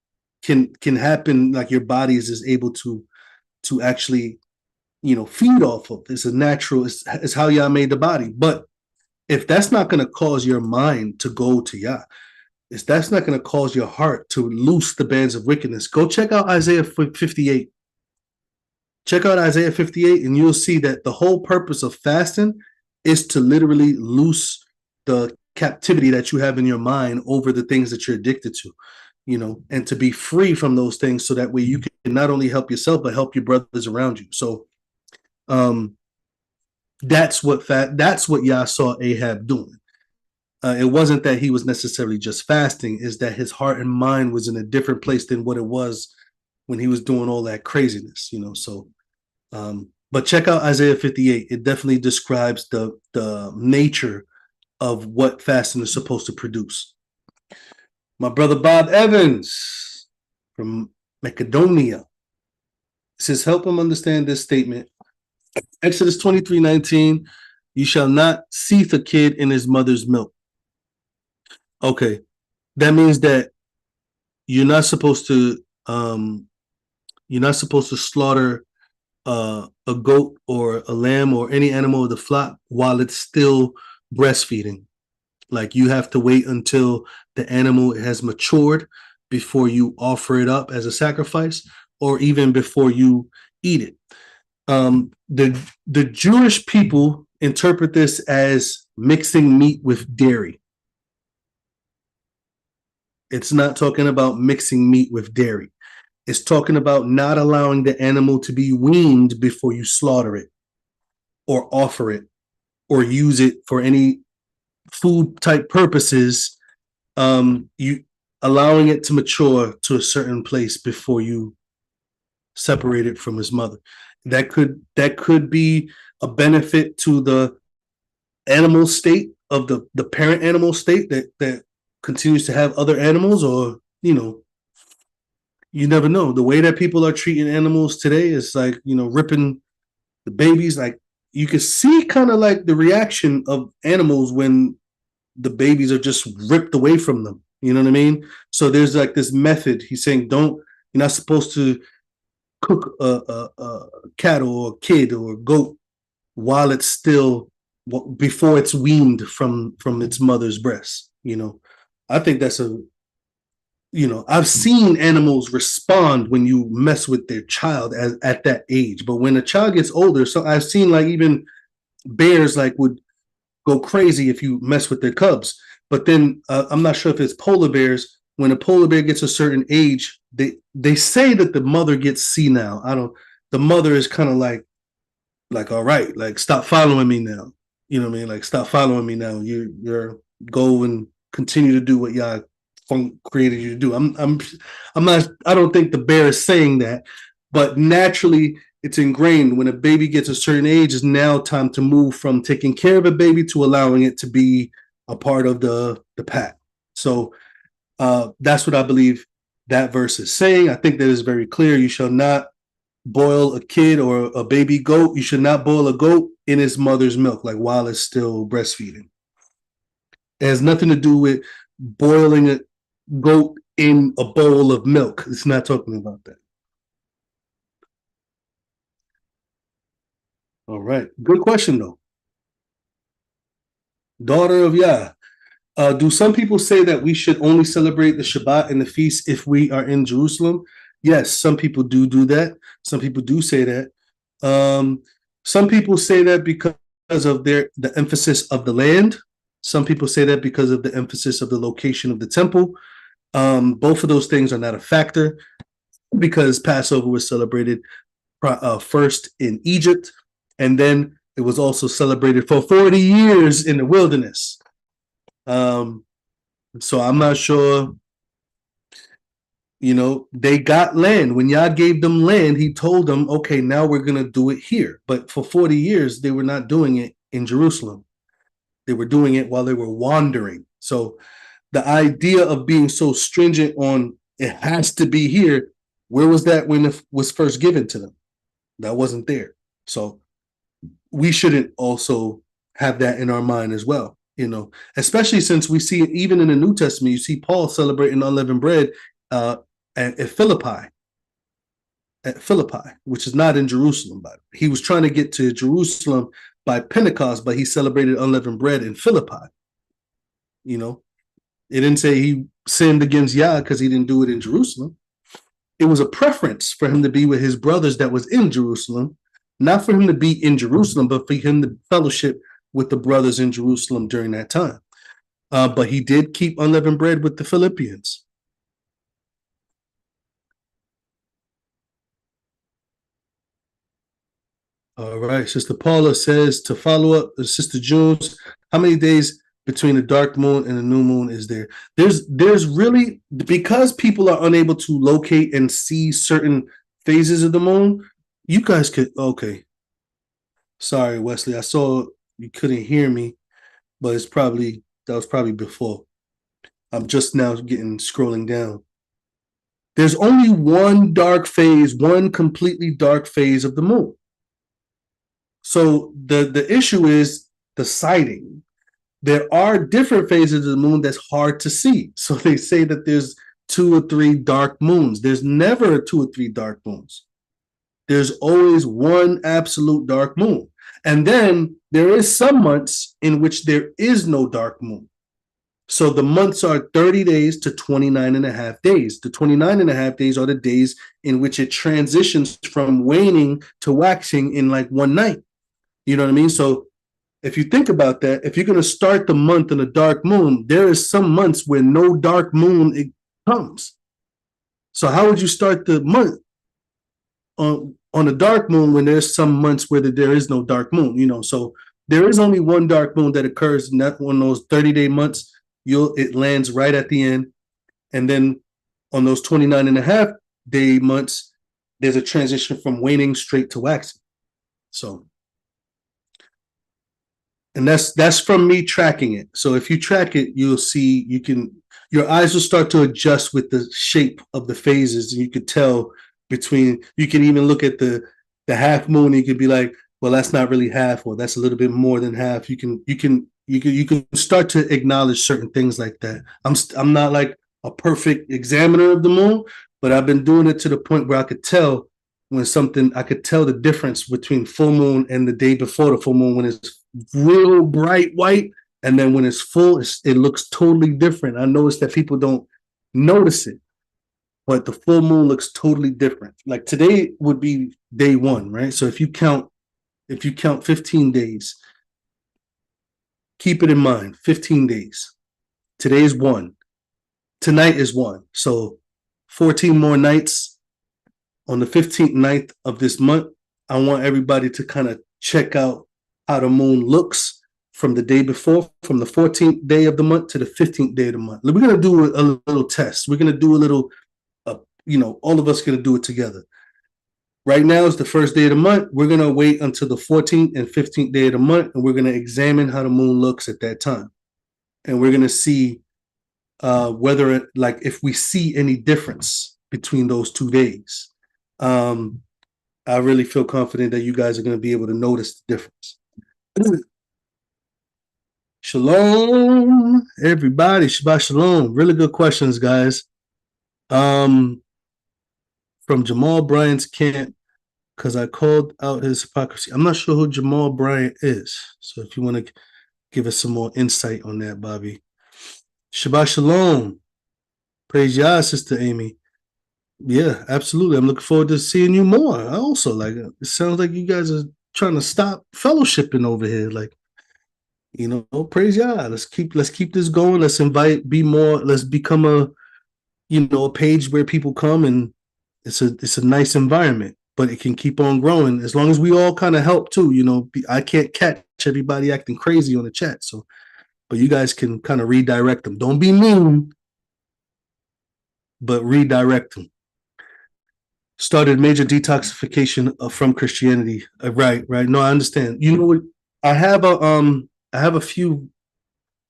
can happen. Like, your body is able to actually, you know, feed off of. It's a natural. It's how Yah made the body. But if that's not going to cause your mind to go to Yah, if that's not going to cause your heart to loose the bands of wickedness, go check out Isaiah 58. Check out Isaiah 58, and you'll see that the whole purpose of fasting is to literally loose the captivity that you have in your mind over the things that you're addicted to. and to be free from those things, so that way you can not only help yourself but help your brothers around you. So that's what Yah saw Ahab doing. It wasn't that he was necessarily just fasting, is that his heart and mind was in a different place than what it was when he was doing all that craziness, So, but check out Isaiah 58. It definitely describes the nature of what fasting is supposed to produce. My brother Bob Evans from Macedonia says, help him understand this statement. Exodus 23:19, you shall not seethe a kid in his mother's milk. Okay, that means that you're not supposed to slaughter a goat or a lamb or any animal of the flock while it's still breastfeeding. Like, you have to wait until the animal has matured before you offer it up as a sacrifice, or even before you eat it. The Jewish people interpret this as mixing meat with dairy. It's not talking about mixing meat with dairy. It's talking about not allowing the animal to be weaned before you slaughter it or offer it or use it for any food type purposes. You allowing it to mature to a certain place before you separate it from his mother. That could be a benefit to the animal state of the parent animal state that continues to have other animals, or you never know. The way that people are treating animals today is like, ripping the babies. Like, you can see kind of like the reaction of animals when the babies are just ripped away from them. You know what I mean? So there's like this method. He's saying, you're not supposed to cook a cattle or a kid or a goat while it's still, before it's weaned from its mother's breast. I think that's I've seen animals respond when you mess with their child at that age. But when a child gets older, so I've seen like even bears like would go crazy if you mess with their cubs. But then I'm not sure if it's polar bears. When a polar bear gets a certain age, they say that the mother gets senile. The mother is kind of like, all right, like, stop following me now. You know what I mean? Like, stop following me now. You're go and continue to do what Yah created you to do. I'm not. I don't think the bear is saying that, but naturally, it's ingrained. When a baby gets a certain age, it's now time to move from taking care of a baby to allowing it to be a part of the pack. So that's what I believe that verse is saying. I think that is very clear. You shall not boil a kid or a baby goat. You should not boil a goat in his mother's milk, like while it's still breastfeeding. It has nothing to do with boiling a goat in a bowl of milk. It's not talking about that. All right. Good question, though. Daughter of Yah. Do some people say that we should only celebrate the Shabbat and the feast if we are in Jerusalem? Yes, some people do that. Some people do say that. Some people say that because of the emphasis of the land. Some people say that because of the emphasis of the location of the temple. Both of those things are not a factor, because Passover was celebrated first in Egypt, and then it was also celebrated for 40 years in the wilderness. So I'm not sure. They got land. When Yah gave them land, he told them, okay, now we're going to do it here. But for 40 years, they were not doing it in Jerusalem. They were doing it while they were wandering. So the idea of being so stringent on it has to be here, where was that when it was first given to them? That wasn't there. So we shouldn't also have that in our mind as well, especially since we see it even in the New Testament. You see Paul celebrating unleavened bread at Philippi, which is not in Jerusalem. But he was trying to get to Jerusalem by Pentecost, but he celebrated unleavened bread in Philippi. It didn't say he sinned against Yah because he didn't do it in Jerusalem. It was a preference for him to be with his brothers that was in Jerusalem, not for him to be in Jerusalem, but for him to fellowship with the brothers in Jerusalem during that time. But he did keep unleavened bread with the Philippians. All right. Sister Paula says to follow up, Sister Jules, how many days between the dark moon and the new moon is there? There's really, because people are unable to locate and see certain phases of the moon, you guys could, okay. Sorry, Wesley. I saw you couldn't hear me, but that was probably before. I'm just now scrolling down. There's only one dark phase, one completely dark phase of the moon. So the issue is the sighting. There are different phases of the moon that's hard to see. So they say that there's 2 or 3 dark moons. There's never 2 or 3 dark moons. There's always one absolute dark moon. And then there is some months in which there is no dark moon. So the months are 30 days to 29 and a half days. The 29 and a half days are the days in which it transitions from waning to waxing in like one night. You know what I mean? So if you think about that, if you're going to start the month in a dark moon, there is some months where no dark moon comes. So how would you start the month on a dark moon when there's some months where there is no dark moon? You know, so there is only one dark moon that occurs in that one of those 30-day months. It lands right at the end. And then on those 29 and a half day months, there's a transition from waning straight to waxing. So, and that's from me tracking it. So if you track it, you'll see, your eyes will start to adjust with the shape of the phases. And you could tell you can even look at the half moon. And you could be like, well, that's not really half, or that's a little bit more than half. You can start to acknowledge certain things like that. I'm not like a perfect examiner of the moon, but I've been doing it to the point where I could tell the difference between full moon and the day before the full moon, when it's real bright white, and then when it's full, it looks totally different. I noticed that people don't notice it, but the full moon looks totally different. Like today would be day 1, right? So if you count 15 days, keep it in mind, 15 days. Today is 1. Tonight is 1. So 14 more nights. On the 15th night of this month, I want everybody to kind of check out how the moon looks from the day before, from the 14th day of the month to the 15th day of the month. We're going to do a little test. We're going to do a little, all of us going to do it together. Right now is the first day of the month. We're going to wait until the 14th and 15th day of the month, and we're going to examine how the moon looks at that time. And we're going to see if we see any difference between those 2 days. I really feel confident that you guys are going to be able to notice the difference. Shalom, everybody. Shabbat shalom. Really good questions, guys. From Jamal Bryant's camp, because I called out his hypocrisy. I'm not sure who Jamal Bryant is. So if you want to give us some more insight on that, Bobby. Shabbat shalom. Praise Yah, Sister Amy. Yeah, absolutely. I'm looking forward to seeing you more. I also it sounds like you guys are trying to stop fellowshipping over here. Praise Yah. Let's keep this going. Let's let's become a page where people come, and it's a nice environment, but it can keep on growing as long as we all kind of help too. I can't catch everybody acting crazy on the chat. So, but you guys can kind of redirect them. Don't be mean, but redirect them. Started major detoxification from Christianity. Right. No, I understand. You know what? I have a few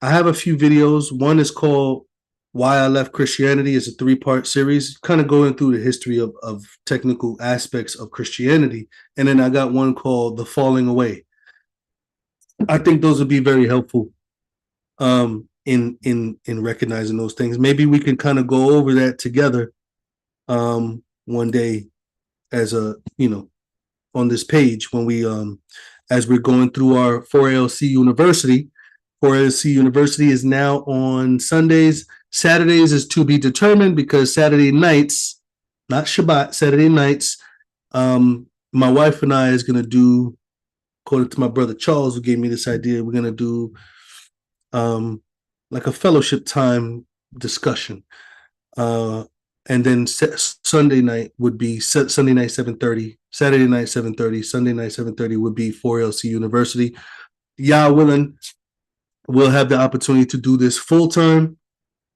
videos. One is called Why I Left Christianity. It's a 3-part series, kind of going through the history of technical aspects of Christianity. And then I got one called The Falling Away. I think those would be very helpful in recognizing those things. Maybe we can kind of go over that together one day as on this page when we as we're going through our 4LC University. 4LC University is now on Sundays. Saturdays is to be determined, because Saturday nights, not Shabbat, Saturday nights, my wife and I is going to do, according to my brother Charles, who gave me this idea, we're going to do like a fellowship time discussion. And then Sunday night would be Sunday night 7:30 Saturday night, 7:30. Sunday night, 7:30 would be 4LC University. Yah willing, we'll have the opportunity to do this full time,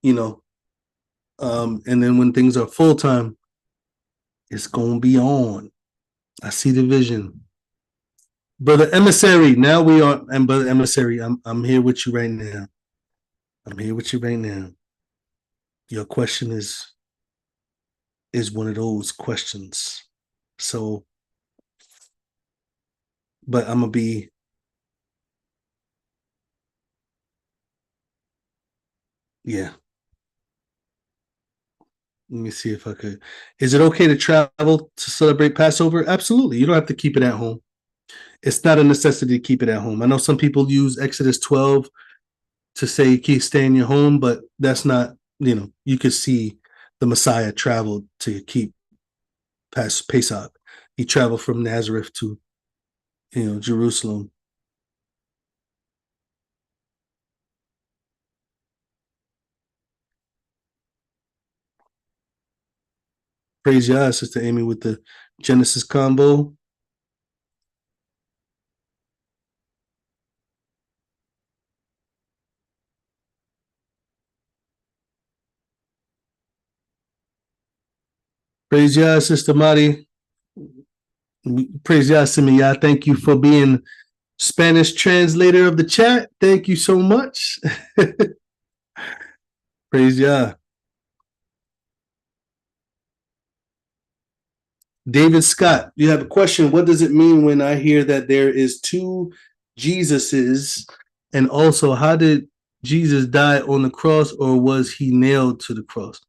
and then when things are full time, it's gonna be on. I see the vision. Brother Emissary, now we are, and Brother Emissary, I'm here with you right now. I'm here with you right now. Your question is one of those questions. So, but I'm gonna be, yeah. Let me see if I could. Is it okay to travel to celebrate Passover? Absolutely. You don't have to keep it at home. It's not a necessity to keep it at home. I know some people use Exodus 12 to say keep stay in your home, but that's not, you could see the Messiah traveled to keep Pesach. He traveled from Nazareth to, Jerusalem. Praise Yah, Sister Amy, with the Genesis combo. Praise Yah, Sister Mari. Praise Yah, Simiyah. Thank you for being Spanish translator of the chat. Thank you so much. Praise Yah. David Scott, you have a question. What does it mean when I hear that there is two Jesuses? And also, how did Jesus die on the cross, or was he nailed to the cross?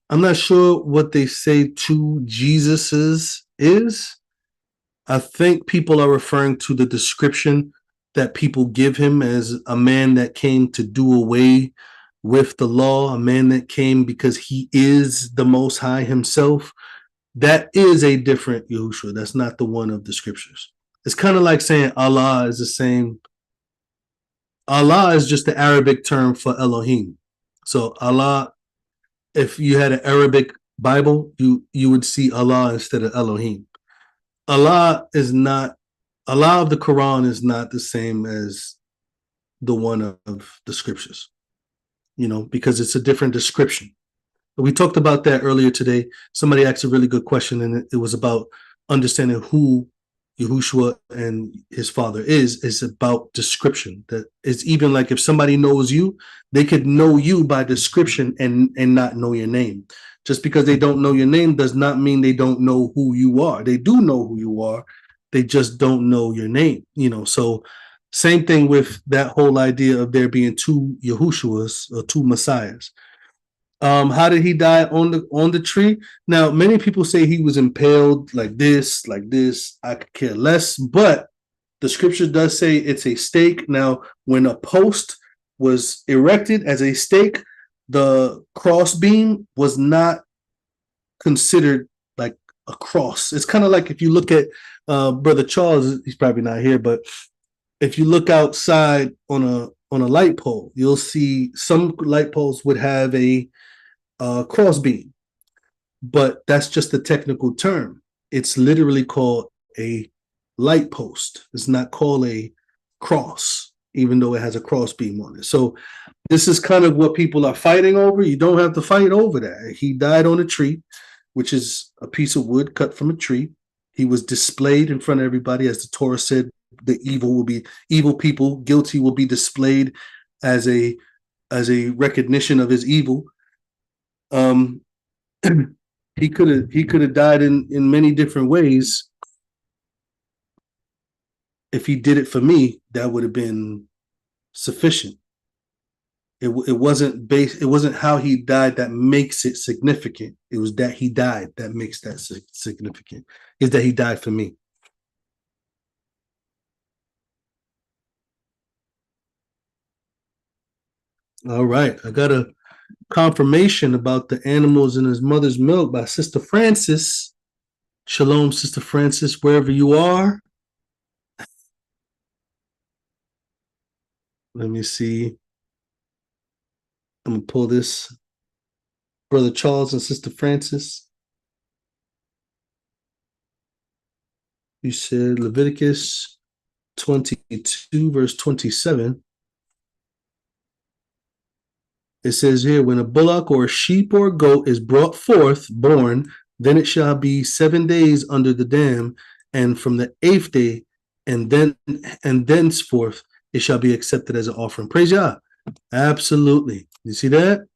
I'm not sure what they say two Jesuses is. I think people are referring to the description that people give him as a man that came to do away with the law, a man that came because he is the Most High himself. That is a different Yahushua. That's not the one of the scriptures. It's kind of like saying Allah is the same. Allah is just the Arabic term for Elohim. So Allah, if you had an Arabic Bible, you would see Allah instead of Elohim. Allah is not, Allah of the Quran is not the same as the one of the scriptures, because it's a different description. We talked about that earlier today. Somebody asked a really good question, and it was about understanding who Yahushua and his father is. It's about description. That it's even like if somebody knows you, they could know you by description and not know your name. Just because they don't know your name does not mean they don't know who you are. They do know who you are. They just don't know your name. So same thing with that whole idea of there being two Yahushuas or two Messiahs. How did he die on the tree? Now, many people say he was impaled like this. I could care less, but the scripture does say it's a stake. Now, when a post was erected as a stake, the cross beam was not considered like a cross. It's kind of like if you look at Brother Charles, he's probably not here, but if you look outside on a light pole, you'll see some light poles would have a cross beam, but that's just a technical term. It's literally called a light post. It's not called a cross, even though it has a cross beam on it. So this is kind of what people are fighting over. You don't have to fight over that. He died on a tree, which is a piece of wood cut from a tree. He was displayed in front of everybody, as the Torah said. The evil people, guilty, will be displayed as a recognition of his evil. He could have died in many different ways. If he did it for me, that would have been sufficient. It wasn't based. It wasn't how he died that makes it significant. It was that he died that makes that significant. Is that he died for me. All right, I got a confirmation about the animals in his mother's milk by Sister Francis. Shalom, Sister Francis, wherever you are. Let me see. I'm gonna pull this. Brother Charles and Sister Francis. You said Leviticus 22, verse 27. It says here, when a bullock or a sheep or a goat is brought forth, born, then it shall be 7 days under the dam, and from the 8th day, and thenceforth it shall be accepted as an offering. Praise Yah. Absolutely. You see that?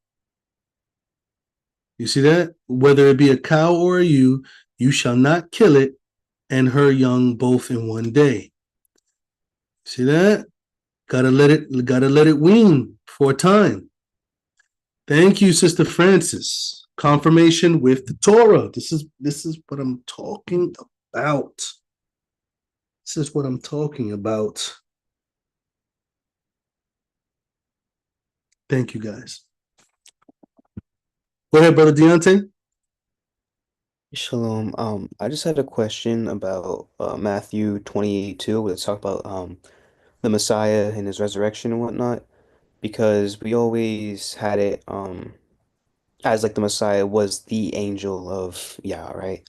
You see that? Whether it be a cow or a ewe, you shall not kill it and her young both in one day. See that? Gotta let it wean for a time. Thank you, Sister Francis. Confirmation with the Torah. This is what I'm talking about. This is what I'm talking about. Thank you, guys. Go ahead, Brother Deontay. Shalom. I just had a question about Matthew 28:2, where it's talk about the Messiah and his resurrection and whatnot, because we always had it as like the Messiah was the angel of Yah, right?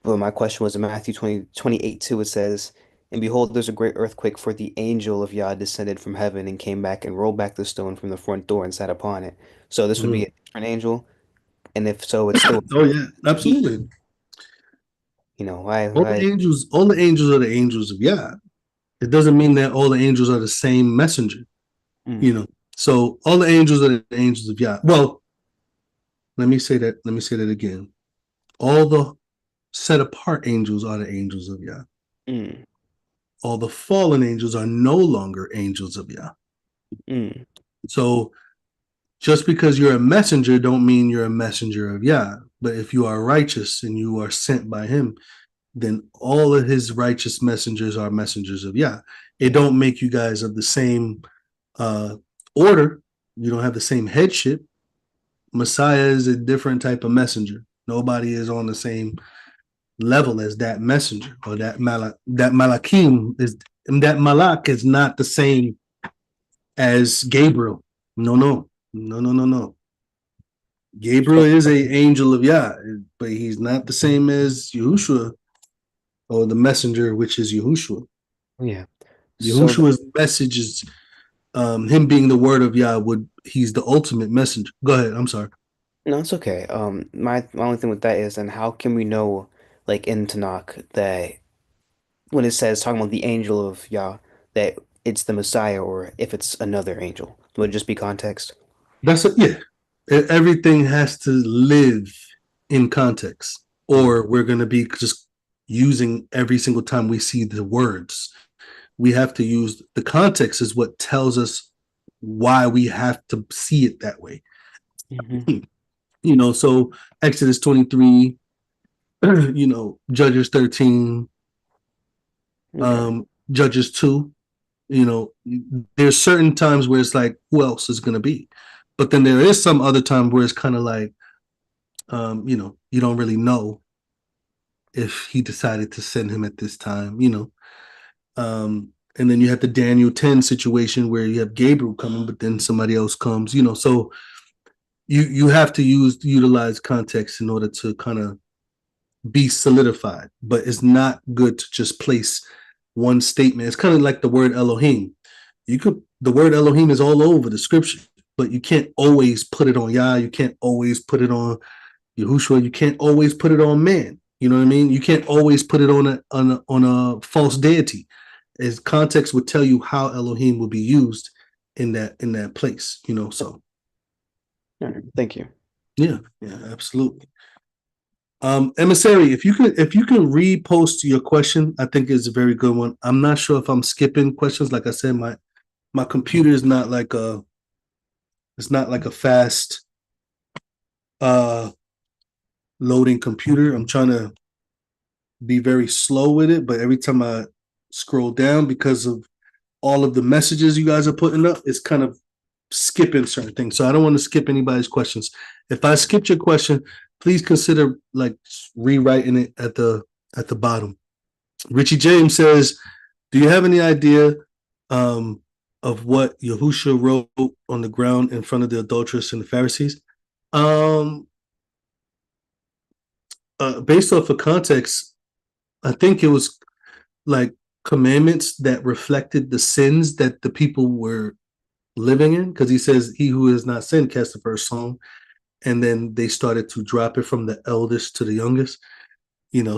But my question was in Matthew 28:2, it says, "And behold, there's a great earthquake, for the angel of Yah descended from heaven and came back and rolled back the stone from the front door and sat upon it." So this would be a different angel, and if so, it's still Oh yeah, he, absolutely. why, All the angels are the angels of Yah. It doesn't mean that all the angels are the same messenger. mm, So all the angels are the angels of Yah. Well, let me say that again. All the set apart angels are the angels of Yah. mm, All the fallen angels are no longer angels of Yah. mm, So just because you're a messenger don't mean you're a messenger of Yah. But if you are righteous and you are sent by him, then all of his righteous messengers are messengers of Yah. It don't make you guys of the same order. You don't have the same headship. Messiah is a different type of messenger. Nobody is on the same level as that messenger or that Malakim is that Malak is not the same as Gabriel. No. Gabriel so is a angel of Yah, but he's not the same as Yahushua or the messenger, which is Yahushua. yeah. So the, Yahushua's message is him being the word of Yah. He's the ultimate messenger. Go ahead. I'm sorry. no, it's okay. My only thing with that is, and how can we know, like in Tanakh, that when it says talking about the angel of Yah, that it's the Messiah, or if it's another angel? Would it just be context? Yeah. Everything has to live in context, Mm, or we're going to be just using every single time we see the words. We have to use the context is what tells us why we have to see it that way. hmm So Exodus 23, Judges 13, Okay. Judges 2, there's certain times where it's like, who else is going to be? But then there is some other time where it's kind of like, you don't really know if he decided to send him at this time. And then you have the Daniel 10 situation where you have Gabriel coming, but then somebody else comes. So you have to utilize context in order to kind of be solidified. But it's not good to just place one statement. It's kind of like the word Elohim. The word Elohim is all over the scripture, but you can't always put it on Yah. You can't always put it on Yahushua. You can't always put it on man. You know what I mean? You can't always put it on a false deity. As context would tell you how Elohim will be used in that place. So All right. Thank you. yeah, absolutely. Emissary, if you can repost your question, I think it's a very good one. I'm not sure if I'm skipping questions. Like I said, my computer is not like a fast loading computer. I'm trying to be very slow with it, but every time I scroll down because of all of the messages you guys are putting up, it's kind of skipping certain things. So I don't want to skip anybody's questions. If I skipped your question, please consider like rewriting it at the bottom. Richie James says, "Do you have any idea of what Yahusha wrote on the ground in front of the adulteress and the Pharisees?" Based off of context, I think it was like commandments that reflected the sins that the people were living in, because he says, "He who has not sinned cast the first stone," and then they started to drop it from the eldest to the youngest.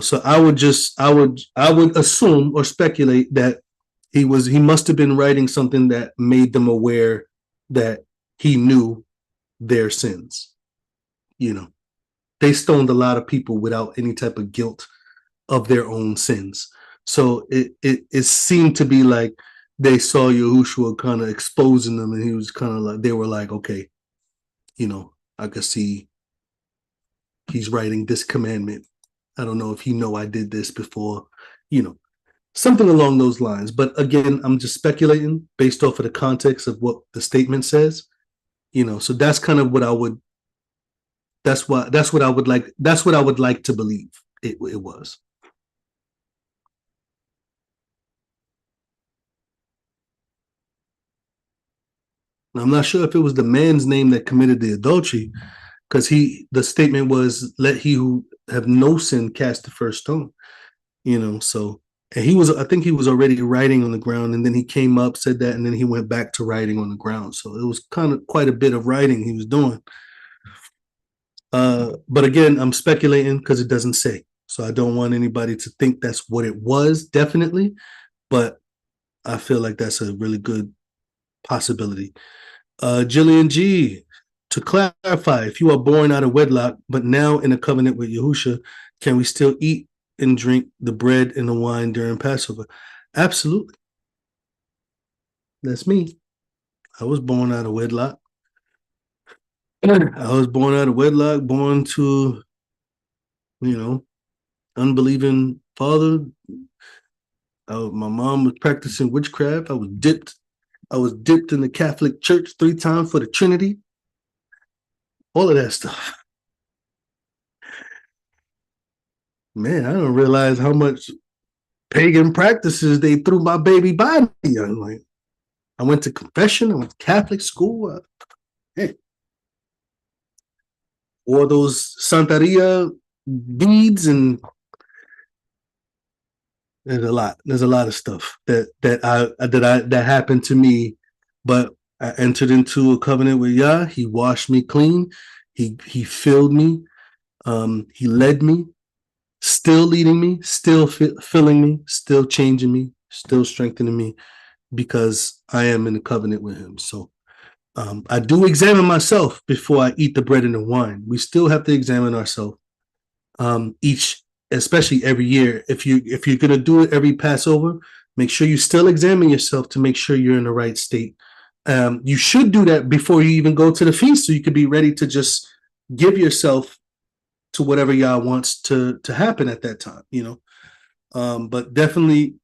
So I would assume or speculate that he must have been writing something that made them aware that he knew their sins. They stoned a lot of people without any type of guilt of their own sins. So it seemed to be like they saw Yahushua kind of exposing them, and he was kind of like, they were like, okay, I could see he's writing this commandment. I don't know if he know I did this before, something along those lines. But again, I'm just speculating based off of the context of what the statement says. So that's kind of what I would. That's what I would like. That's what I would like to believe it was. Now, I'm not sure if it was the man's name that committed the adultery, because the statement was, "Let he who have no sin cast the first stone." So, and I think he was already writing on the ground, and then he came up, said that, and then he went back to writing on the ground. So it was kind of quite a bit of writing he was doing. But again, I'm speculating because it doesn't say. So I don't want anybody to think that's what it was, definitely. But I feel like that's a really good possibility. Jillian G, to clarify, if you are born out of wedlock, but now in a covenant with Yahusha, can we still eat and drink the bread and the wine during Passover? Absolutely. That's me. I was born out of wedlock. Born to, unbelieving father. My mom was practicing witchcraft. I was dipped in the Catholic Church 3 times for the Trinity. All of that stuff. Man, I don't realize how much pagan practices they threw my baby body. I went to confession. I went to Catholic school. Hey, wore those Santeria beads, and there's a lot. There's a lot of stuff that happened to me, but I entered into a covenant with Yah. He washed me clean. He filled me. He led me, still leading me, still filling me, still changing me, still strengthening me, because I am in a covenant with him. So I do examine myself before I eat the bread and the wine. We still have to examine ourselves especially every year. If you're gonna do it every Passover, make sure you still examine yourself to make sure you're in the right state. You should do that before you even go to the feast, so you could be ready to just give yourself to whatever Yah wants to happen at that time, but definitely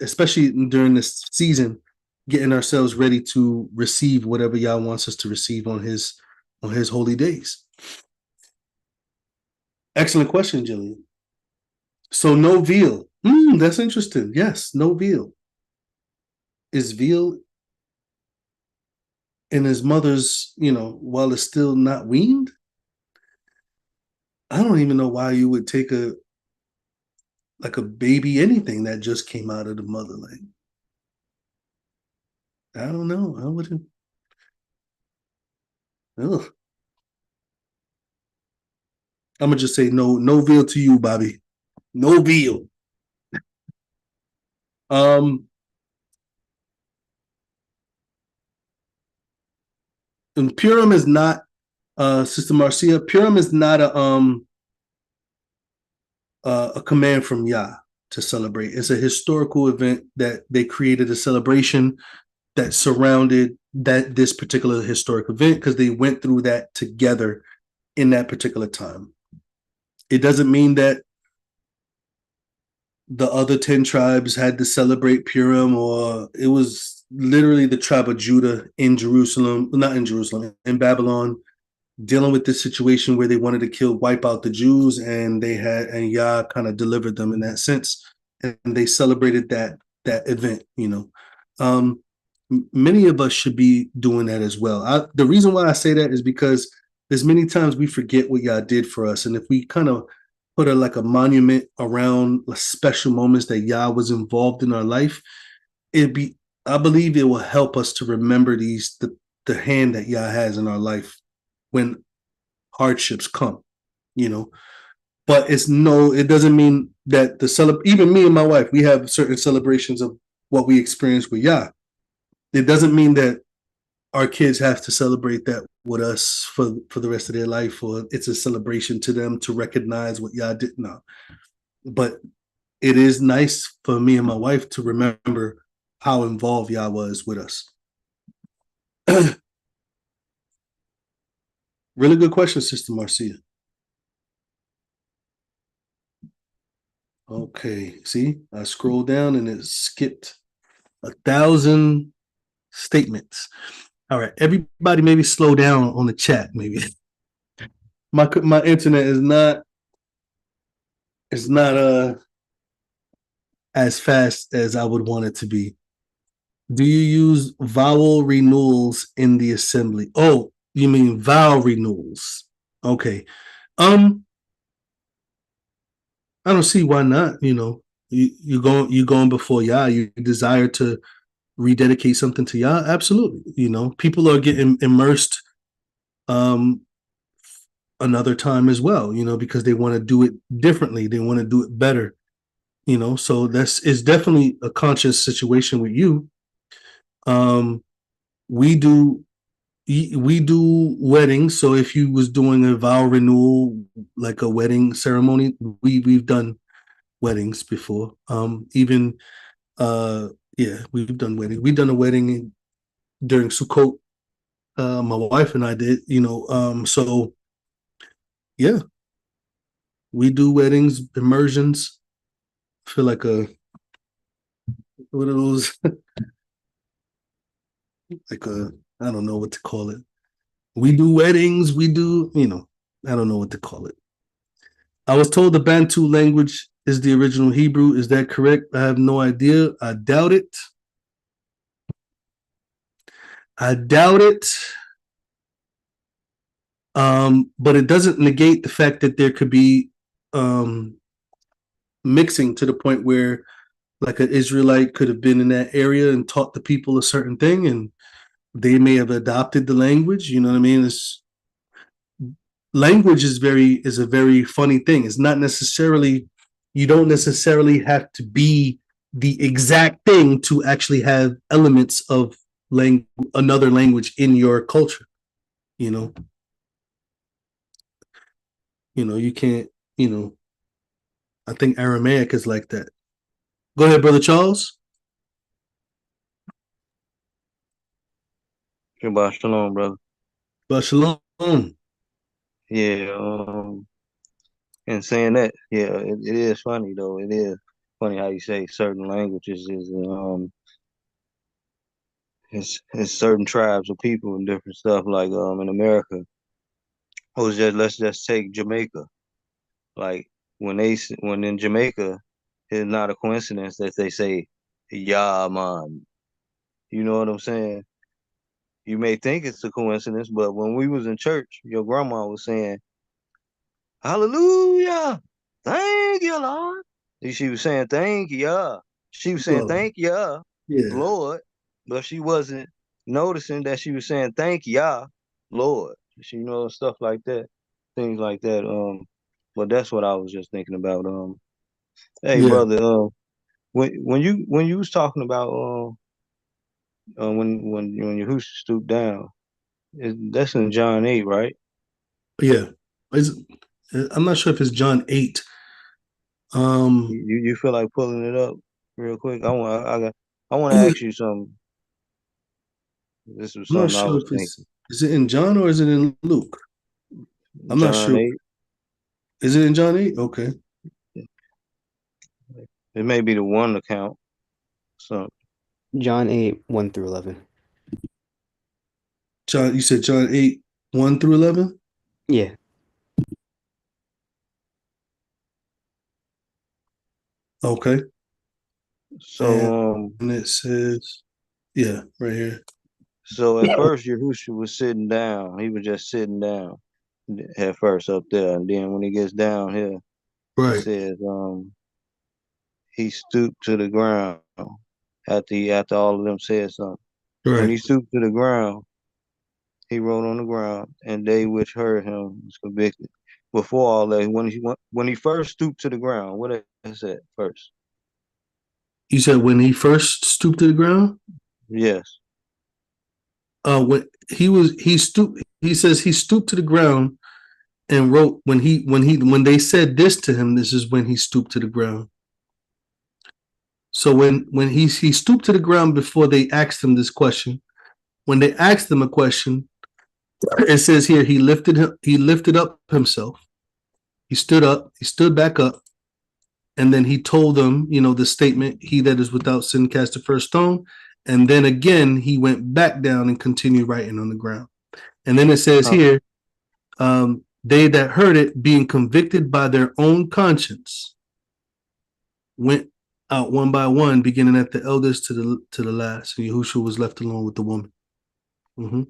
especially during this season, getting ourselves ready to receive whatever Yah wants us to receive on his holy days. Excellent question, Jillian. So no veal. That's interesting. Yes, no veal. Is veal in his mother's, while it's still not weaned? I don't even know why you would take a baby, anything that just came out of the mother. I don't know. I wouldn't. Ugh. I'm gonna just say no veal to you, Bobby. No veal. And Purim is not, Sister Marcia. Purim is not a command from Yah to celebrate. It's a historical event that they created, a celebration that surrounded this particular historic event, because they went through that together in that particular time. It doesn't mean that the other 10 tribes had to celebrate Purim, or it was literally the tribe of Judah in Babylon, dealing with this situation where they wanted to wipe out the Jews, and Yah kind of delivered them in that sense, and they celebrated that event. Many of us should be doing that as well. The reason why I say that is because there's many times we forget what Yah did for us, and if we kind of put a monument around special moments that Yah was involved in our life, I believe it will help us to remember the hand that Yah has in our life when hardships come, you know. But it doesn't mean that even me and my wife, we have certain celebrations of what we experience with Yah. It doesn't mean that our kids have to celebrate that with us for the rest of their life, or it's a celebration to them to recognize what Yah did. No, but it is nice for me and my wife to remember how involved Yah was with us. Really good question, Sister Marcia. Okay, see, I scrolled down and it skipped 1,000 statements. All right, everybody, maybe slow down on the chat. Maybe my internet is not as fast as I would want it to be. Do you use vowel renewals in the assembly? Oh, you mean vow renewals? Okay. I don't see why not. You know, you going before Yah. You desire to rededicate something to Yah. Absolutely. You know, people are getting immersed another time as well. You know, because they want to do it differently. They want to do it better. You know, so it's definitely a conscious situation with you. We do weddings. So if you was doing a vow renewal, like a wedding ceremony, we've done weddings before. Even yeah, we've done weddings. We've done a wedding during Sukkot. My wife and I did, you know. So yeah, we do weddings, immersions. I feel like what are those? Like I don't know what to call it. We do weddings. We do, you know, I don't know what to call it. I was told the Bantu language is the original Hebrew. Is that correct? I have no idea. I doubt it. I doubt it. But it doesn't negate the fact that there could be mixing to the point where, like, an Israelite could have been in that area and taught the people a certain thing, and they may have adopted the language. You know what I mean? Language is a very funny thing. It's not necessarily, you don't necessarily have to be the exact thing to actually have elements of another language in your culture. You know, you can't. You know, I think Aramaic is like that. Go ahead, Brother Charles. Shabbat shalom, brother. But shalom. Yeah, and saying that, yeah, it is funny though. It is funny how you say certain languages is certain tribes of people and different stuff. Like in America, let's just take Jamaica. Like when in Jamaica, it's not a coincidence that they say "Yeah, man." You know what I'm saying? You may think it's a coincidence, but when we was in church, your grandma was saying Hallelujah. Thank you, Lord. She was saying thank you. Yeah. She was saying Well, thank you, yeah, Lord. But she wasn't noticing that she was saying thank you, Lord. She knows stuff like that, things like that. But that's what I was just thinking about. Hey yeah, brother, when you was talking about when your hoose stooped down, that's in John 8, right? yeah. I'm not sure if it's John 8. You feel like pulling it up real quick? I want to I'm ask you something. This was not something I sure was if thinking. is it in John or is it in Luke? I'm not John sure. 8. Is it in John 8? Okay. It may be the one account. So John 8, 1 through 11. John, you said John 8, 1 through 11? Yeah. Okay. And so it says, yeah, right here. so at first Yahushua was sitting down. He was just sitting down at first up there, and then when he gets down here, It Right. says he stooped to the ground after all of them said something. When Right. he stooped to the ground, he wrote on the ground, and they which heard him was convicted. Before all that, when he first stooped to the ground, what is that first? You said when he first stooped to the ground? Yes. When he stooped, he says he stooped to the ground and wrote when they said this to him, this is when he stooped to the ground. So when he stooped to the ground before they asked him this question, when they asked him a question, it says here he lifted up himself. He stood up, he stood back up, and then he told them, the statement, he that is without sin cast the first stone. And then again, he went back down and continued writing on the ground. And then it says Uh, here, they that heard it, being convicted by their own conscience, went out one by one, beginning at the eldest to the last. And Yahushua was left alone with the woman. Mm-hmm.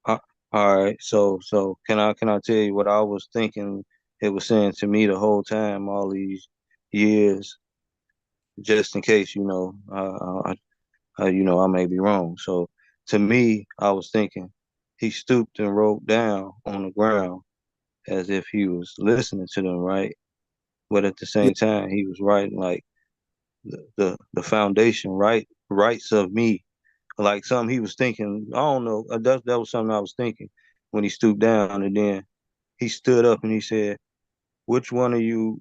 uh, all right. So can I tell you what I was thinking? It was saying to me the whole time, all these years, just in case I may be wrong. So to me, I was thinking he stooped and wrote down on the ground as if he was listening to them, right? But at the Yeah. same time, he was writing like the foundation, right? Rights of me, like something he was thinking. I don't know. That was something I was thinking when he stooped down, and then he stood up and he said, "Which one of you,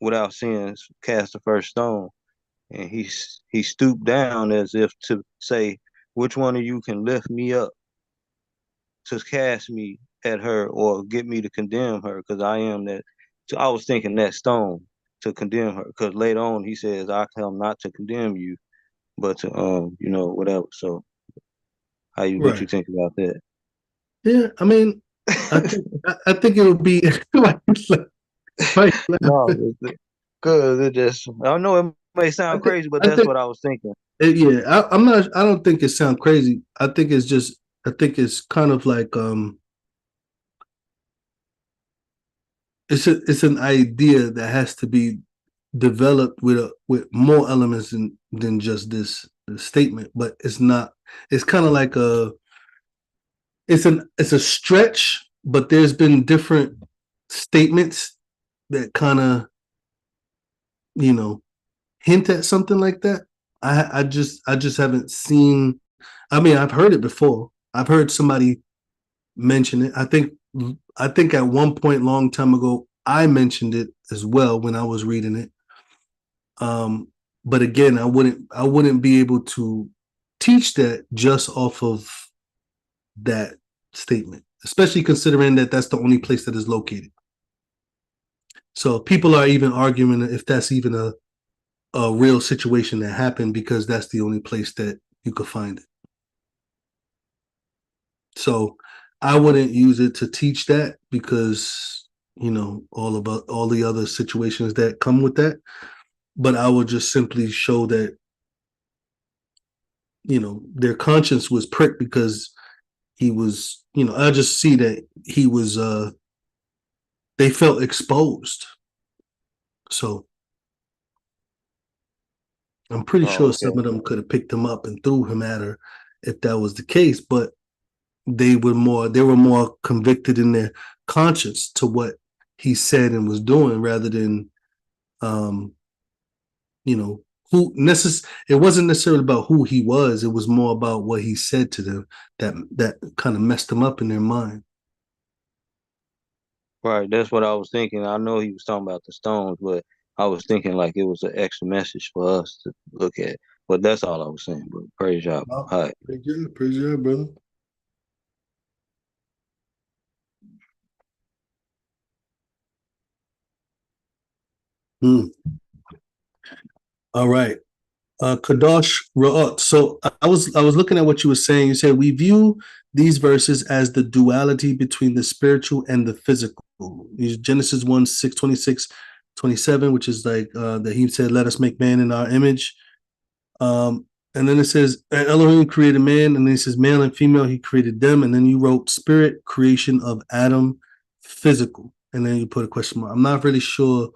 without sins, cast the first stone?" And he stooped down as if to say, "Which one of you can lift me up to cast me at her or get me to condemn her? Because I am that." So I was thinking that stone to condemn her. Because later on he says, "I come not to condemn you, but to whatever." So what you Right. think about that? Yeah. I mean, I think it would be like, No, because it just I know it may I sound think crazy, but I that's think what I was thinking. yeah. I'm not. I don't think it sounds crazy. I think it's just. I think it's kind of like it's an idea that has to be developed with more elements than just this statement. But it's not. It's kind of like it's a stretch, but there's been different statements that kind of you know hint at something like that. I just haven't seen. I mean, I've heard it before. I've heard somebody mention it. I think at one point, long time ago, I mentioned it as well when I was reading it. Um, but again, I wouldn't be able to teach that just off of that statement, especially considering that that's the only place that is located. So people are even arguing if that's even a real situation that happened because that's the only place that you could find it. So I wouldn't use it to teach that because all the other situations that come with that. But I would just simply show that their conscience was pricked because he was I just see that he was they felt exposed. So I'm pretty Oh, sure okay. some of them could have picked him up and threw him at her if that was the case, but they were more convicted in their conscience to what he said and was doing rather than um you know it wasn't necessarily about who he was, it was more about what he said to them that kind of messed them up in their mind. Right, that's what I was thinking. I know he was talking about the stones, but I was thinking like it was an extra message for us to look at. But that's all I was saying. But praise y'all. Wow. All right. Praise God, brother. Hmm. All right. Kadosh Ra'at. So I was looking at what you were saying. You said we view these verses as the duality between the spiritual and the physical. Genesis 1, 6, 26, 27, which is like that he said, let us make man in our image. And then it says Elohim created man, and then it says male and female, he created them. And then you wrote spirit creation of Adam, physical. and then you put a question mark. I'm not really sure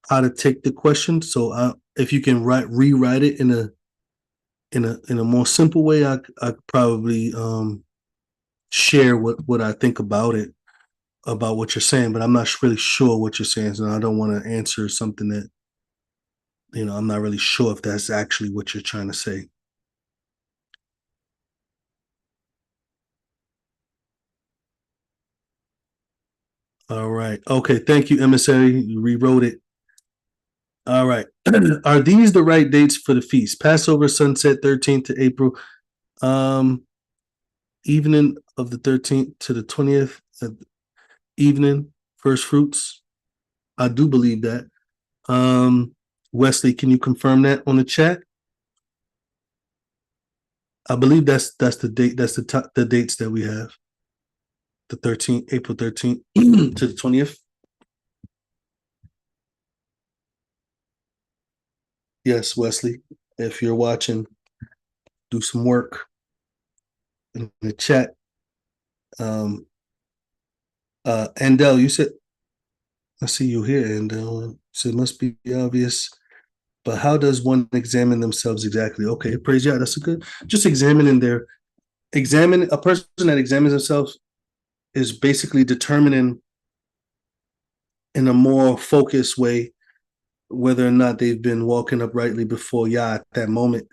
how to take the question, so if you can rewrite it in a more simple way, I probably share what I think about it, about what you're saying, but I'm not really sure what you're saying, so I don't want to answer something that I'm not really sure if that's actually what you're trying to say. All right. Okay. Thank you, emissary. You rewrote it. All right. Are these the right dates for the feast? Passover, sunset, 13th to April. Evening of the 13th to the 20th. Evening, first fruits. I do believe that. Wesley, can you confirm that on the chat? I believe that's the date. That's the dates that we have. The 13th, April 13th to the 20th. Yes, Wesley, if you're watching, do some work in the chat. Andel, you said, I see you here, Andel. So it must be obvious. But how does one examine themselves exactly? Okay, praise God. That's a good. Just examining a person that examines themselves is basically determining in a more focused way whether or not they've been walking uprightly before Yah at that moment,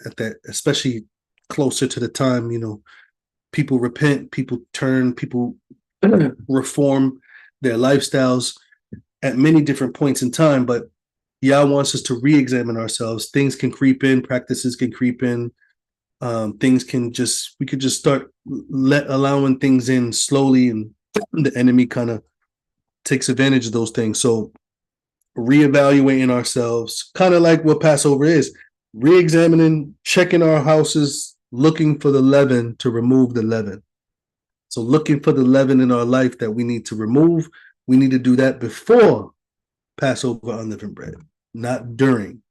especially closer to the time, people repent, people turn, people reform their lifestyles at many different points in time. But Yah wants us to re-examine ourselves. Things can creep in, practices can creep in. We could just start allowing things in slowly, and the enemy kind of takes advantage of those things. So reevaluating ourselves, kind of like what Passover is, re-examining, checking our houses, looking for the leaven to remove the leaven. So looking for the leaven in our life that we need to remove, we need to do that before Passover unleavened bread, not during.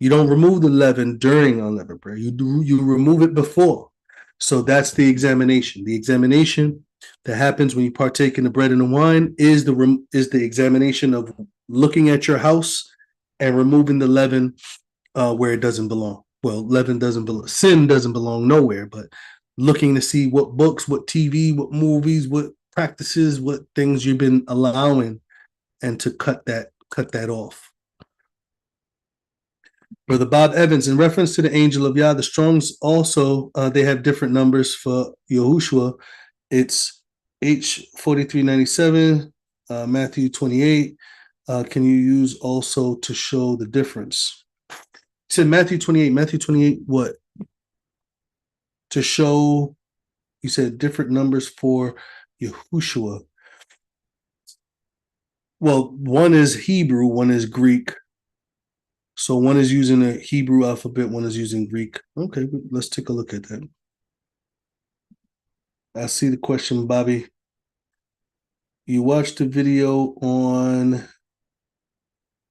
You don't remove the leaven during unleavened bread. You remove it before. So that's the examination. The examination that happens when you partake in the bread and the wine is the examination of looking at your house and removing the leaven where it doesn't belong. Well, leaven doesn't belong. Sin doesn't belong nowhere, but looking to see what books, what TV, what movies, what practices, what things you've been allowing, and to cut that off. Brother Bob Evans, in reference to the angel of Yah, the Strongs also, they have different numbers for Yahushua. It's H4397, Matthew 28. Can you use also to show the difference? You said Matthew 28. Matthew 28, what? To show, you said different numbers for Yahushua. Well, one is Hebrew, one is Greek. So one is using a Hebrew alphabet, one is using Greek. Okay, let's take a look at that. I see the question, Bobby. You watched the video on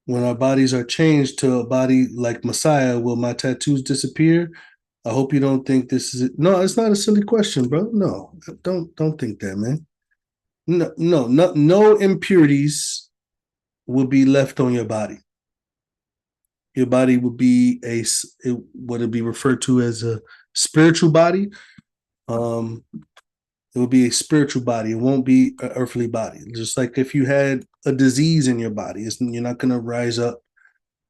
when our bodies are changed to a body like Messiah, will my tattoos disappear? I hope you don't think this is it. No, it's not a silly question, bro. No, don't think that, man. No impurities will be left on your body. Your body would be what would be referred to as a spiritual body. It will be a spiritual body. It won't be an earthly body. Just like if you had a disease in your body, you're not going to rise up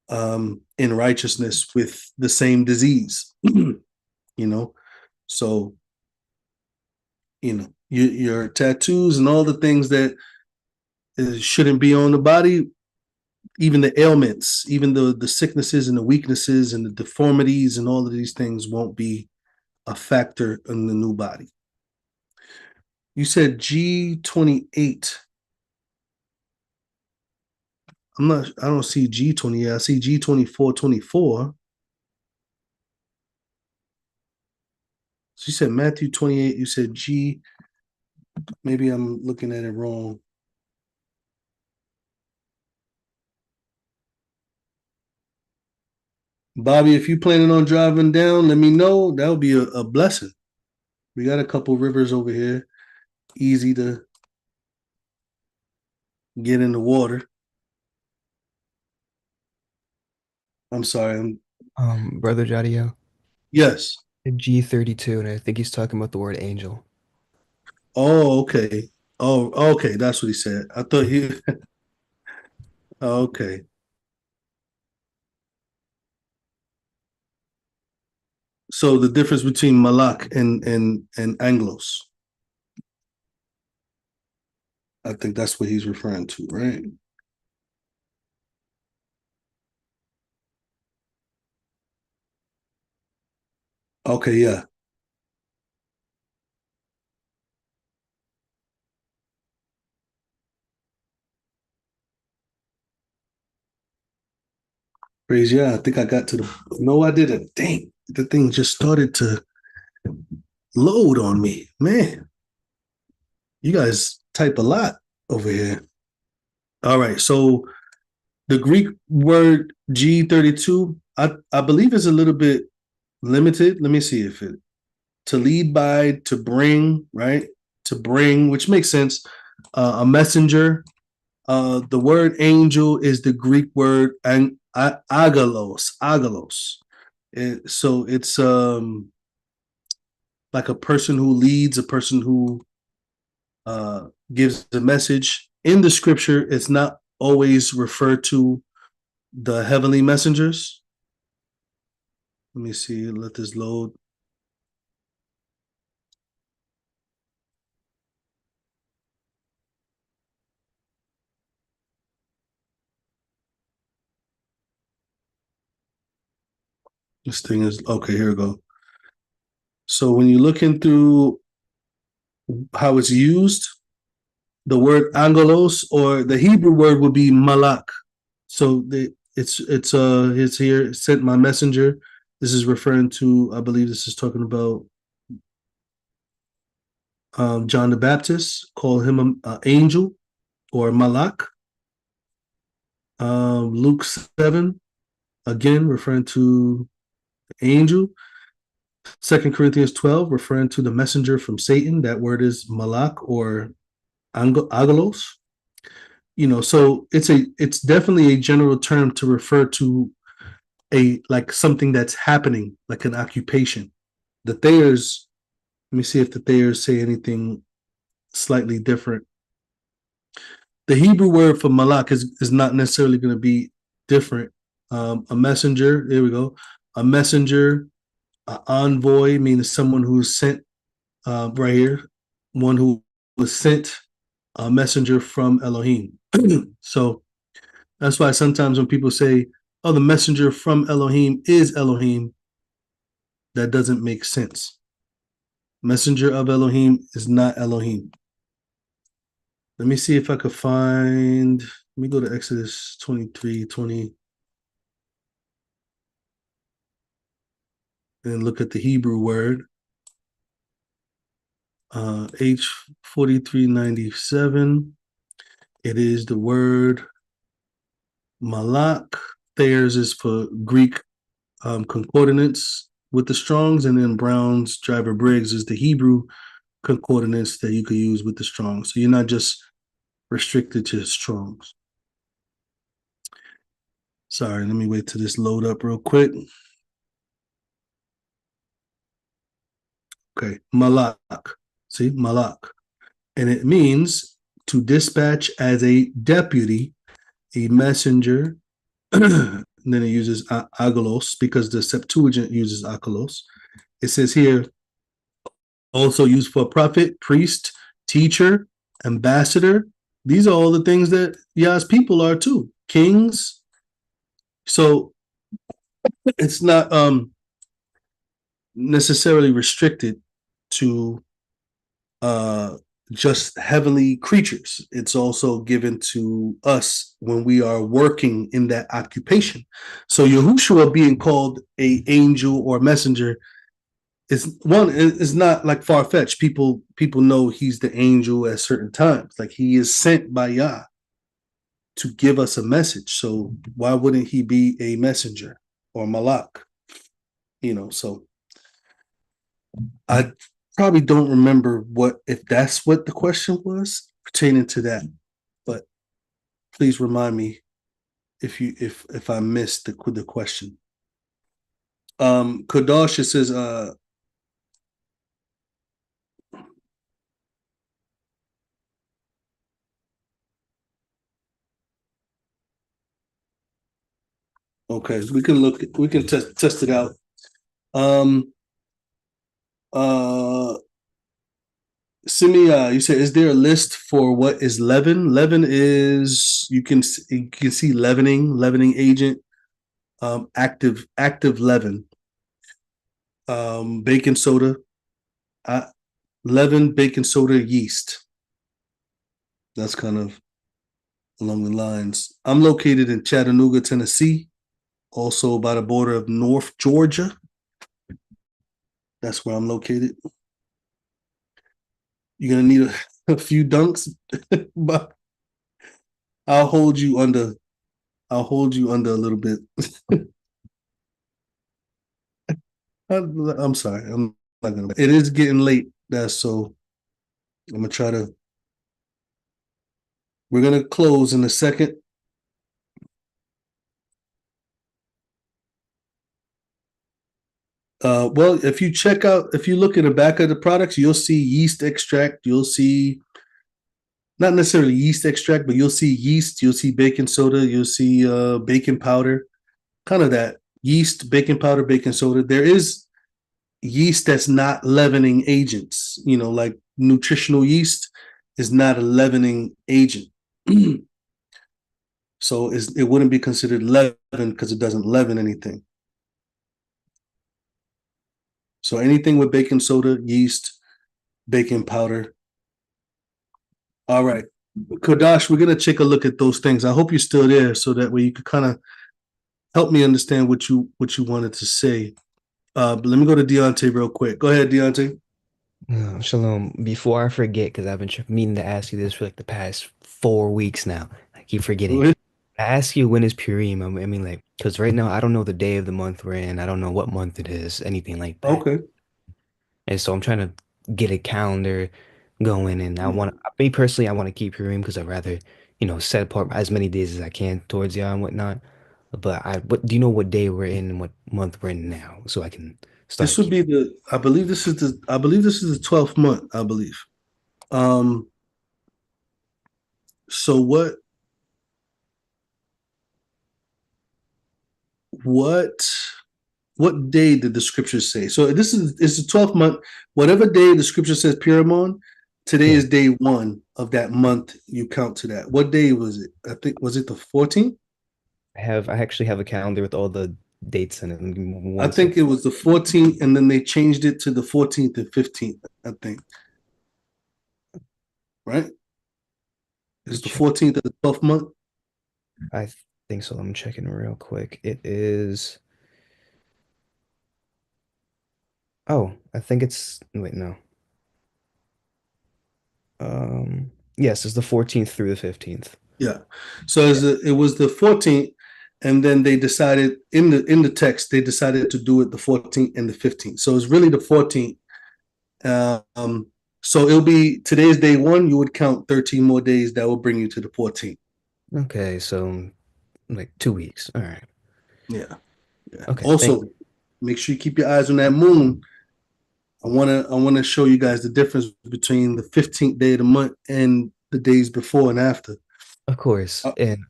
in righteousness with the same disease. So your tattoos and all the things that shouldn't be on the body, even the ailments, even the sicknesses and the weaknesses and the deformities and all of these things won't be a factor in the new body. You said G28. I don't see G28. I see G2424. So you said Matthew 28. You said G. Maybe I'm looking at it wrong. Bobby, if you're planning on driving down, let me know. That would be a blessing. We got a couple rivers over here. Easy to get in the water. I'm sorry. Brother Jadiel, Yes. G32, and I think he's talking about the word angel. Oh, okay. Oh, okay. That's what he said. I thought he. Oh, okay. So the difference between Malak and Anglos. I think that's what he's referring to, right? Okay, yeah. Praise, yeah. I think I got to the. No, I didn't. Dang, the thing just started to load on me, man. You guys type a lot over here. All right, so the Greek word G32, I believe is a little bit limited. Let me see if it to lead by, to bring, right? To bring, which makes sense. A messenger. The word angel is the Greek word agalos, agalos. So it's like a person who leads, a person who gives a message. In the scripture, it's not always referred to the heavenly messengers. Let me see, let this load. This thing is okay. Here we go. So when you're looking through how it's used, the word angelos or the Hebrew word would be malak. So it's here, sent my messenger. This is referring to, I believe this is talking about John the Baptist. Call him an angel or malak. Luke 7, again referring to angel. 2 Corinthians 12, referring to the messenger from Satan. That word is malak or angelos. So it's definitely a general term to refer to a like something that's happening, like an occupation. The Thayers, let me see if the Thayers say anything slightly different. The Hebrew word for malak is not necessarily going to be different. A messenger, there we go. A messenger, an envoy means someone who's sent, right here, one who was sent, a messenger from Elohim. So that's why sometimes when people say, oh, the messenger from Elohim is Elohim, that doesn't make sense. Messenger of Elohim is not Elohim. Let me see if I could find, let me go to Exodus 23:20 and look at the Hebrew word. H4397. It is the word malak. Thayer's is for Greek concordance with the Strongs, and then Brown's Driver Briggs is the Hebrew concordance that you could use with the Strongs. So you're not just restricted to Strongs. Sorry, let me wait till this load up real quick. Okay, malak. See, malak. And it means to dispatch as a deputy, a messenger. And then it uses agalos because the Septuagint uses agalos. It says here, also used for prophet, priest, teacher, ambassador. These are all the things that Yah's people are too. Kings. So it's not necessarily restricted to just heavenly creatures. It's also given to us when we are working in that occupation. So Yahushua being called a angel or messenger is not like far-fetched. People know he's the angel at certain times. Like he is sent by Yah to give us a message. So why wouldn't he be a messenger or malak? So I probably don't remember if that's what the question was pertaining to that, but please remind me if I missed the question. Kadosh, it says okay, we can test it out. Simia, you said, is there a list for what is leaven? Leaven is you can see leavening agent, active leaven, baking soda, leaven, baking soda, yeast. That's kind of along the lines. I'm located in Chattanooga, Tennessee, also by the border of North Georgia. That's where I'm located. You're gonna need a few dunks, but I'll hold you under a little bit. I'm sorry. I'm not gonna. It is getting late. So I'm gonna try to. We're gonna close in a second. Well, if you look in the back of the products, you'll see yeast extract. You'll see not necessarily yeast extract, but you'll see yeast. You'll see baking soda. You'll see baking powder. Kind of that yeast, baking powder, baking soda. There is yeast that's not leavening agents, like nutritional yeast is not a leavening agent. So it wouldn't be considered leaven because it doesn't leaven anything. So anything with baking soda, yeast, baking powder. All right. Kodash, we're going to take a look at those things. I hope you're still there so that way you could kind of help me understand what you wanted to say. But let me go to Deontay real quick. Go ahead, Deontay. Shalom. Before I forget, because I've been meaning to ask you this for like the past 4 weeks now. I keep forgetting. I ask you when is Purim. I mean, like, because right now I don't know the day of the month we're in. I don't know what month it is, anything like that. Okay. And so I'm trying to get a calendar going, and me personally, I want to keep Purim because I'd rather, set apart as many days as I can towards y'all and whatnot. But what do you know what day we're in and what month we're in now, so I can This start would keeping. be I believe this is the 12th month, I believe. So what day did the scriptures say? So it's the 12th month. Whatever day the scripture says Purim on, today is day 1 of that month. You count to that. What day was it? I think was it the 14th? I actually have a calendar with all the dates in it. Give me I one think second. it was the 14th, and then they changed it to the 14th and 15th. I think, right? Let me It's the check. 14th of the 12th month. I think so. I'm checking real quick. It is. Oh, I think it's. Wait, no. Yes, it's the 14th through the 15th. Yeah. So Yeah. it was the 14th, and then they decided in the text they decided to do it the 14th and the 15th. So it's really the 14th. So it'll be today's day 1. You would count 13 more days. That will bring you to the 14th. Okay, so like 2 weeks. All right. Yeah. Yeah. Okay, thank Also, make sure you keep your eyes on that moon. I wanna show you guys the difference between the 15th day of the month and the days before and after. Of course. Uh And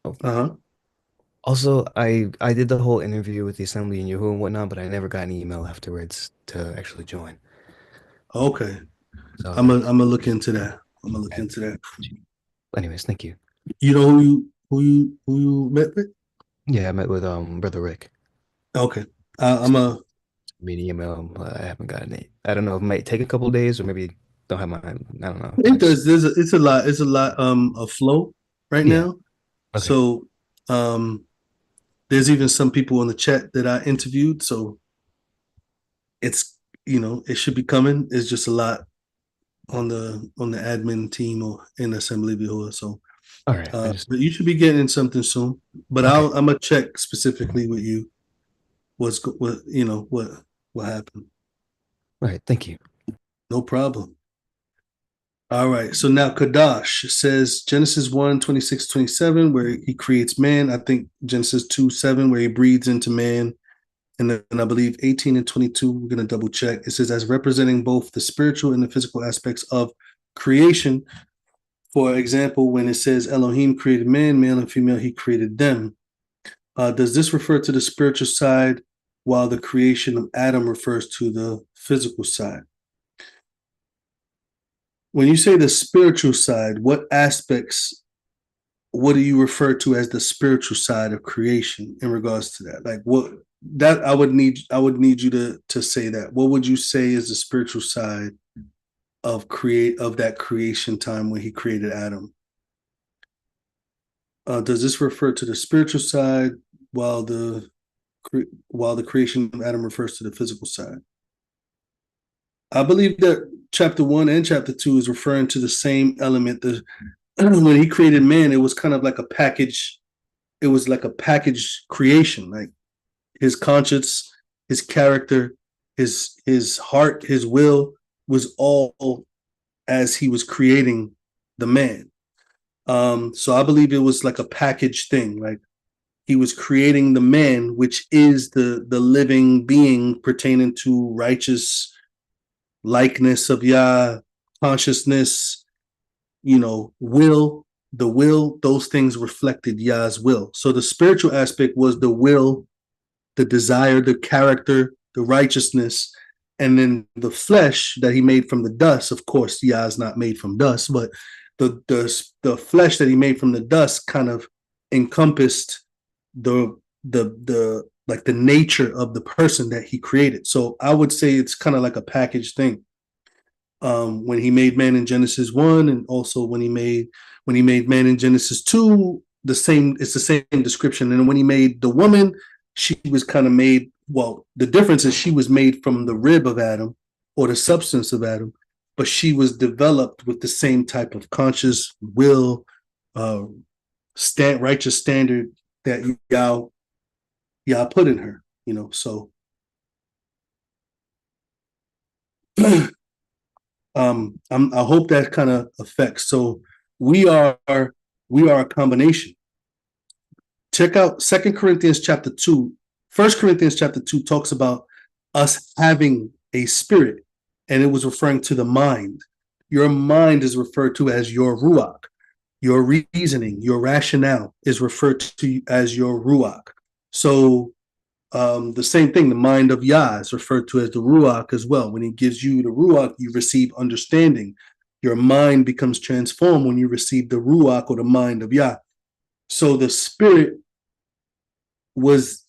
oh, huh. also, I did the whole interview with the assembly and Yahoo and whatnot, but I never got an email afterwards to actually join. Okay. So, I'm gonna look into that. I'm gonna look into that. anyways, thank you. You know who you met with? Yeah, I met with Brother Rick. Okay. I'm a. Me an email. I haven't gotten it. I don't know. It might take a couple of days, or maybe don't have my. I don't know. I think it's a lot of flow right Yeah. now. Okay. So there's even some people in the chat that I interviewed. So it's it should be coming. It's just a lot on the admin team or in Assembly Viewer. So All right. I just but you should be getting something soon. But okay. I'm gonna check specifically with you what happened. All right. Thank you. No problem. All right. So now Kadash says Genesis 1, 26, 27, where he creates man. I think Genesis 2, 7, where he breathes into man. And then I believe 18 and 22, we're going to double check. It says, as representing both the spiritual and the physical aspects of creation. For example, when it says Elohim created man, male and female, he created them. Does this refer to the spiritual side while the creation of Adam refers to the physical side? When you say the spiritual side, what aspects, what do you refer to as the spiritual side of creation in regards to that? Like what that I would need you to say that. What would you say is the spiritual side of that creation time when he created Adam? Does this refer to the spiritual side while the creation of Adam refers to the physical side? I believe that chapter 1 and chapter 2 is referring to the same element. When he created man, it was kind of like a package. It was like a package creation, like his conscience, his character, his heart, his will was all as he was creating the man. So I believe it was like a package thing. Like he was creating the man, which is the living being pertaining to righteous likeness of Yah, consciousness, will, the will, those things reflected Yah's will. So the spiritual aspect was the will, the desire, the character, the righteousness, and then the flesh that he made from the dust. Of course, Yah is not made from dust, but the flesh that he made from the dust kind of encompassed the like the nature of the person that he created. So I would say it's kind of like a package thing. When he made man in Genesis 1, and also when he made man in Genesis 2, it's the same description. And when he made the woman, she was kind of made, well, the difference is she was made from the rib of Adam or the substance of Adam, but she was developed with the same type of conscious will, righteous standard that Yah put in her, so I hope that kind of affects. So we are a combination. Check out 2 Corinthians chapter 2. 1 Corinthians chapter 2 talks about us having a spirit, and it was referring to the mind. Your mind is referred to as your ruach. Your reasoning, your rationale is referred to as your ruach. So the same thing, the mind of Yah is referred to as the ruach as well. When he gives you the ruach, you receive understanding. Your mind becomes transformed when you receive the ruach or the mind of Yah. So the spirit was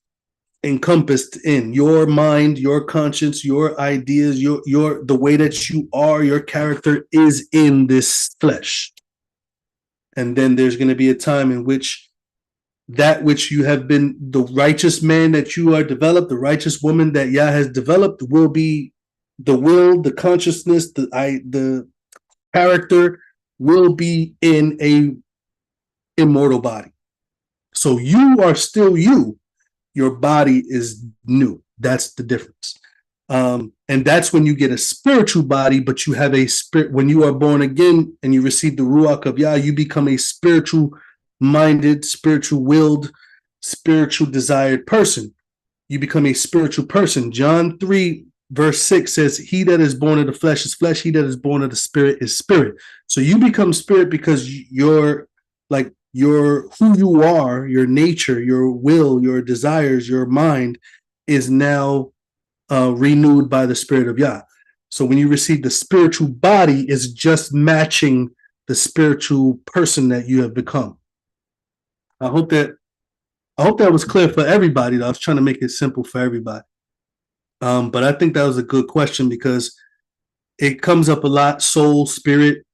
encompassed in your mind, your conscience, your ideas, your the way that you are, your character is in this flesh. And then there's going to be a time in which that which you have been, the righteous man that you are developed, the righteous woman that Yah has developed, will be the will, the consciousness, the character will be in a immortal body. So you are still you. Your body is new. That's the difference. And that's when you get a spiritual body, but you have a spirit. When you are born again and you receive the Ruach of Yah, you become a spiritual minded, spiritual willed, spiritual desired person. You become a spiritual person. John 3 verse 6 says, he that is born of the flesh is flesh, he that is born of the spirit is spirit. So you become spirit because you're like who you are, your nature, your will, your desires, your mind is now renewed by the spirit of Yah. So when you receive the spiritual body, is just matching the spiritual person that you have become. I hope that was clear for everybody. I was trying to make it simple for everybody. But I think that was a good question because it comes up a lot: soul, spirit,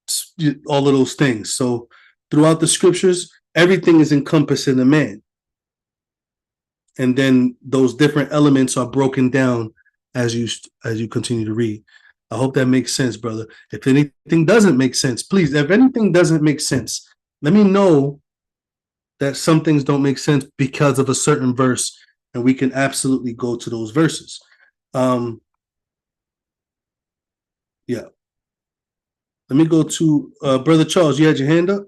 all of those things. So throughout the scriptures, everything is encompassed in the man. And then those different elements are broken down as you continue to read. I hope that makes sense, brother. If anything doesn't make sense, please, if anything doesn't make sense, let me know that some things don't make sense because of a certain verse, and we can absolutely go to those verses. Yeah. Let me go to Brother Charles. You had your hand up?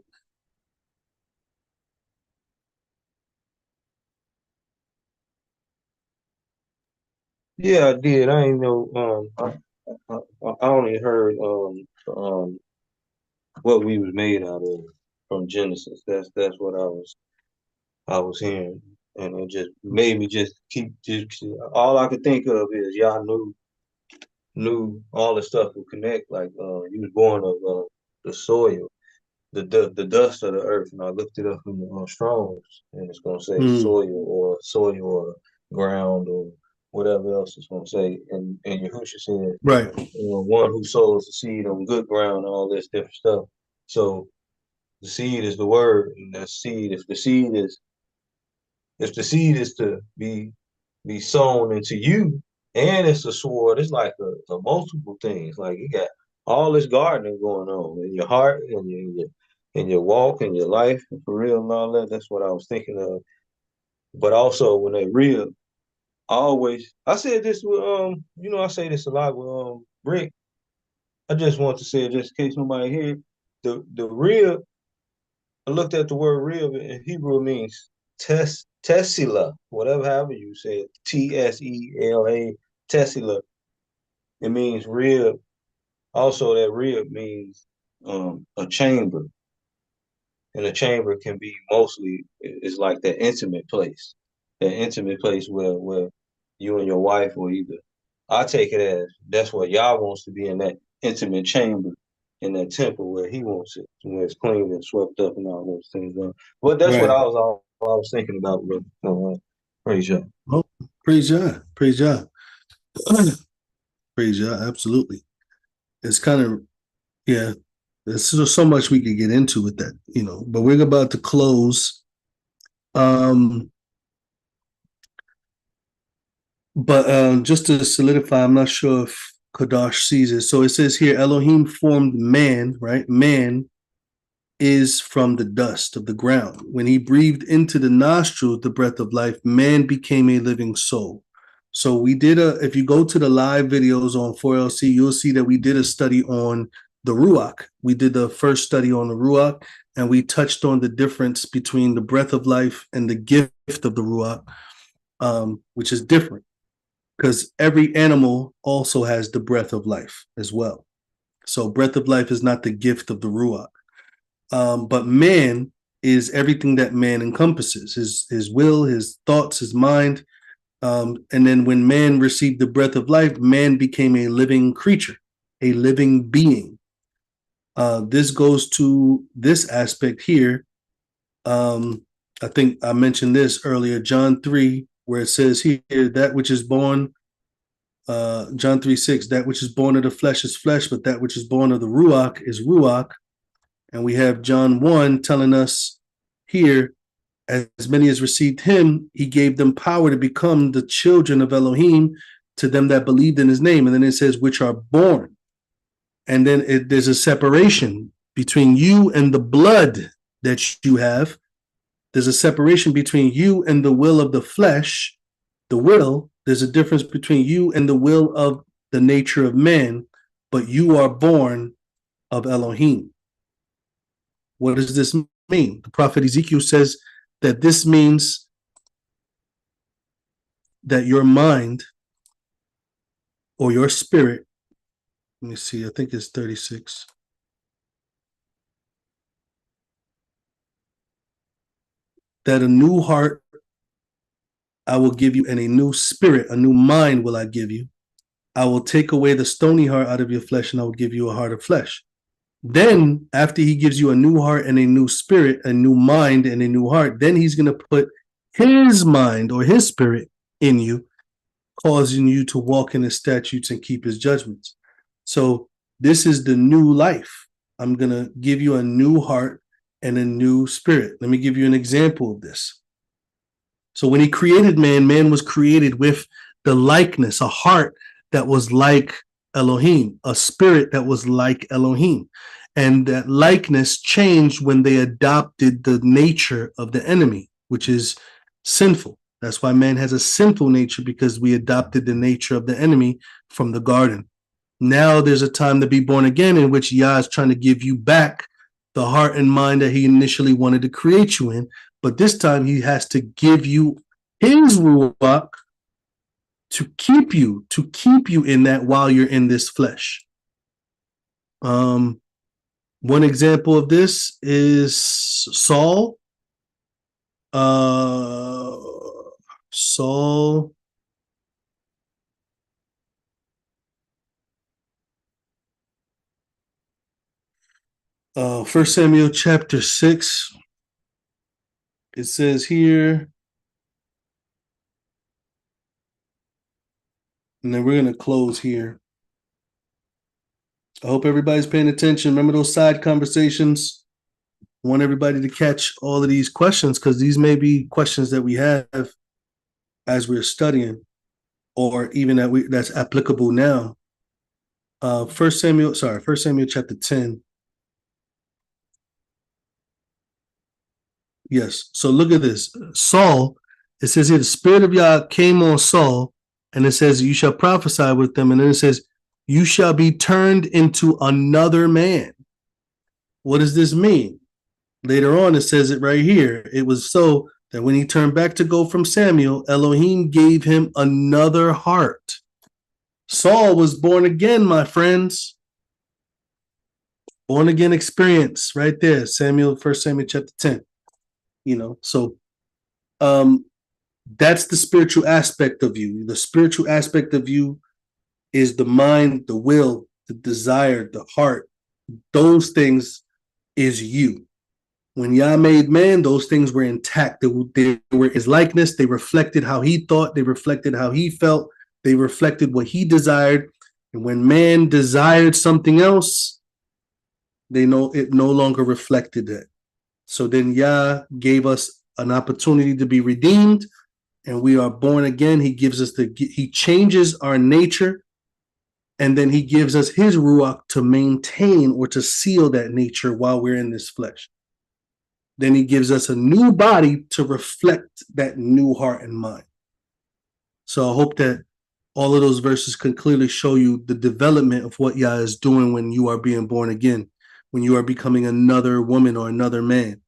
Yeah, I did. I ain't know. I only heard what we was made out of from Genesis. That's what I was hearing, and it just made me just keep just all I could think of is y'all knew all the stuff would connect. Like you was born of the soil, the dust of the earth, and I looked it up in the Strong's, and it's gonna say Mm, soil or ground or whatever else it's gonna say. And Yahushua said, right. one who sows the seed on good ground, all this different stuff. So the seed is the word, and that seed, if the seed is to be sown into you, and it's a sword, it's like a multiple things. Like you got all this gardening going on in your heart and in your walk and your life and for real and all that. That's what I was thinking of. But also when they real, I said this with I say this a lot with Rick. I just want to say it just in case nobody hear it. The real, I looked at the word real in Hebrew. It means Tessila, whatever however you say it, Tsela, Tessila. It means rib. Also, that rib means a chamber, and a chamber can be mostly is like that intimate place where you and your wife, or either I take it as that's where Yah wants to be, in that intimate chamber in that temple where He wants it, where it's clean and swept up and all those things. But that's what Right. I was thinking about. Brother. Praise Yah. Oh, praise Yah. Praise Yah. Praise Yah. Absolutely. It's kind of, yeah, there's so much we could get into with that, but we're about to close. But just to solidify, I'm not sure if Kadash sees it. So it says here, Elohim formed man, right? Man is from the dust of the ground. When he breathed into the nostrils the breath of life, man became a living soul. So we did if you go to the live videos on 4LC, you'll see that we did a study on the Ruach. We did the first study on the Ruach, and we touched on the difference between the breath of life and the gift of the Ruach, which is different because every animal also has the breath of life as well. So breath of life is not the gift of the Ruach. But man is everything that man encompasses, his will, his thoughts, his mind. And then when man received the breath of life, man became a living creature, a living being. This goes to this aspect here. I think I mentioned this earlier, John 3, where it says here, that which is born, John 3:6, that which is born of the flesh is flesh, but that which is born of the Ruach is Ruach. And we have John 1 telling us here, as many as received him, he gave them power to become the children of Elohim, to them that believed in his name. And then it says, which are born. And then there's a separation between you and the blood that you have. There's a separation between you and the will of the flesh, the will. There's a difference between you and the will of the nature of man, but you are born of Elohim. What does this mean? The prophet Ezekiel says that this means that your mind or your spirit, let me see, I think it's 36. That a new heart I will give you, and a new spirit, a new mind will I give you. I will take away the stony heart out of your flesh, and I will give you a heart of flesh. Then, after he gives you a new heart and a new spirit, a new mind and a new heart, then he's going to put his mind or his spirit in you, causing you to walk in his statutes and keep his judgments. So this is the new life. I'm going to give you a new heart and a new spirit. Let me give you an example of this. So when he created man, man was created with the likeness, a heart that was like Elohim, a spirit that was like Elohim. And that likeness changed when they adopted the nature of the enemy, which is sinful. That's why man has a sinful nature, because we adopted the nature of the enemy from the garden. Now there's a time to be born again in which Yah is trying to give you back the heart and mind that he initially wanted to create you in. But this time he has to give you his ruach to keep you in that while you're in this flesh. One example of this is Saul. Saul. First Samuel chapter 6. It says here, and then we're going to close here. I hope everybody's paying attention. Remember those side conversations? I want everybody to catch all of these questions because these may be questions that we have as we're studying, or even that's applicable now. First Samuel chapter 10. Yes. So look at this. Saul, it says here, the Spirit of Yah came on Saul, and it says, you shall prophesy with them. And then it says, you shall be turned into another man. What does this mean? Later on, it says it right here. It was so that when he turned back to go from Samuel, Elohim gave him another heart. Saul was born again, my friends. Born again experience right there. First Samuel chapter 10. So that's the spiritual aspect of you. The spiritual aspect of you is the mind, the will, the desire, the heart. Those things is you. When Yah made man, those things were intact. They were his likeness. They reflected how he thought. They reflected how he felt. They reflected what he desired. And when man desired something else, it no longer reflected that. So then Yah gave us an opportunity to be redeemed, and we are born again. He gives us he changes our nature, and then he gives us his ruach to maintain or to seal that nature while we're in this flesh. Then he gives us a new body to reflect that new heart and mind. So I hope that all of those verses can clearly show you the development of what Yah is doing when you are being born again, when you are becoming another woman or another man,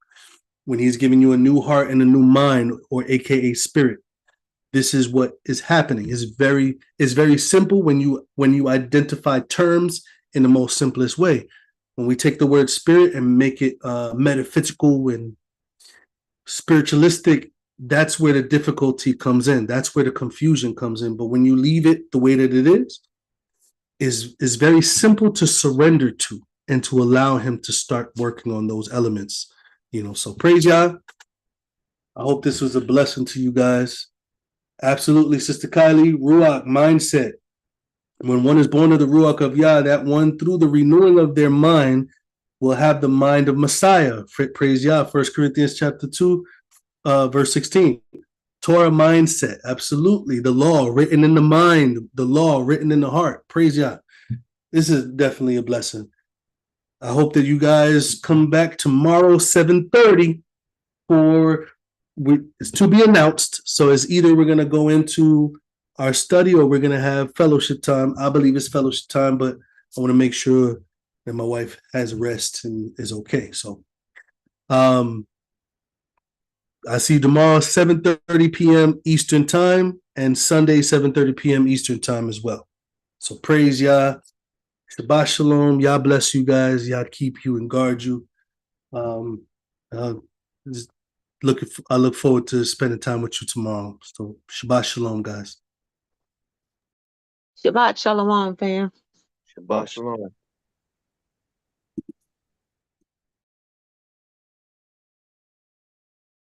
when he's giving you a new heart and a new mind, or AKA spirit. This is what is happening. It's very simple when you identify terms in the most simplest way. When we take the word spirit and make it metaphysical and spiritualistic, that's where the difficulty comes in. That's where the confusion comes in. But when you leave it the way that it is very simple to surrender to and to allow him to start working on those elements. So praise Yah. I hope this was a blessing to you guys. Absolutely, Sister Kylie. Ruach, mindset. When one is born of the Ruach of Yah, that one, through the renewing of their mind, will have the mind of Messiah. Praise Yah. 1 Corinthians chapter 2, verse 16. Torah mindset. Absolutely. The law written in the mind, the law written in the heart. Praise Yah. This is definitely a blessing. I hope that you guys come back tomorrow, 7:30, it's to be announced. So it's either we're going to go into our study or we're going to have fellowship time. I believe it's fellowship time, but I want to make sure that my wife has rest and is okay. So I see you tomorrow, 7:30 p.m. Eastern time, and Sunday, 7:30 p.m. Eastern time as well. So praise Yah. Shabbat shalom. Yah bless you guys. Yah keep you and guard you. I look forward to spending time with you tomorrow. So Shabbat shalom, guys. Shabbat shalom, fam. Shabbat shalom.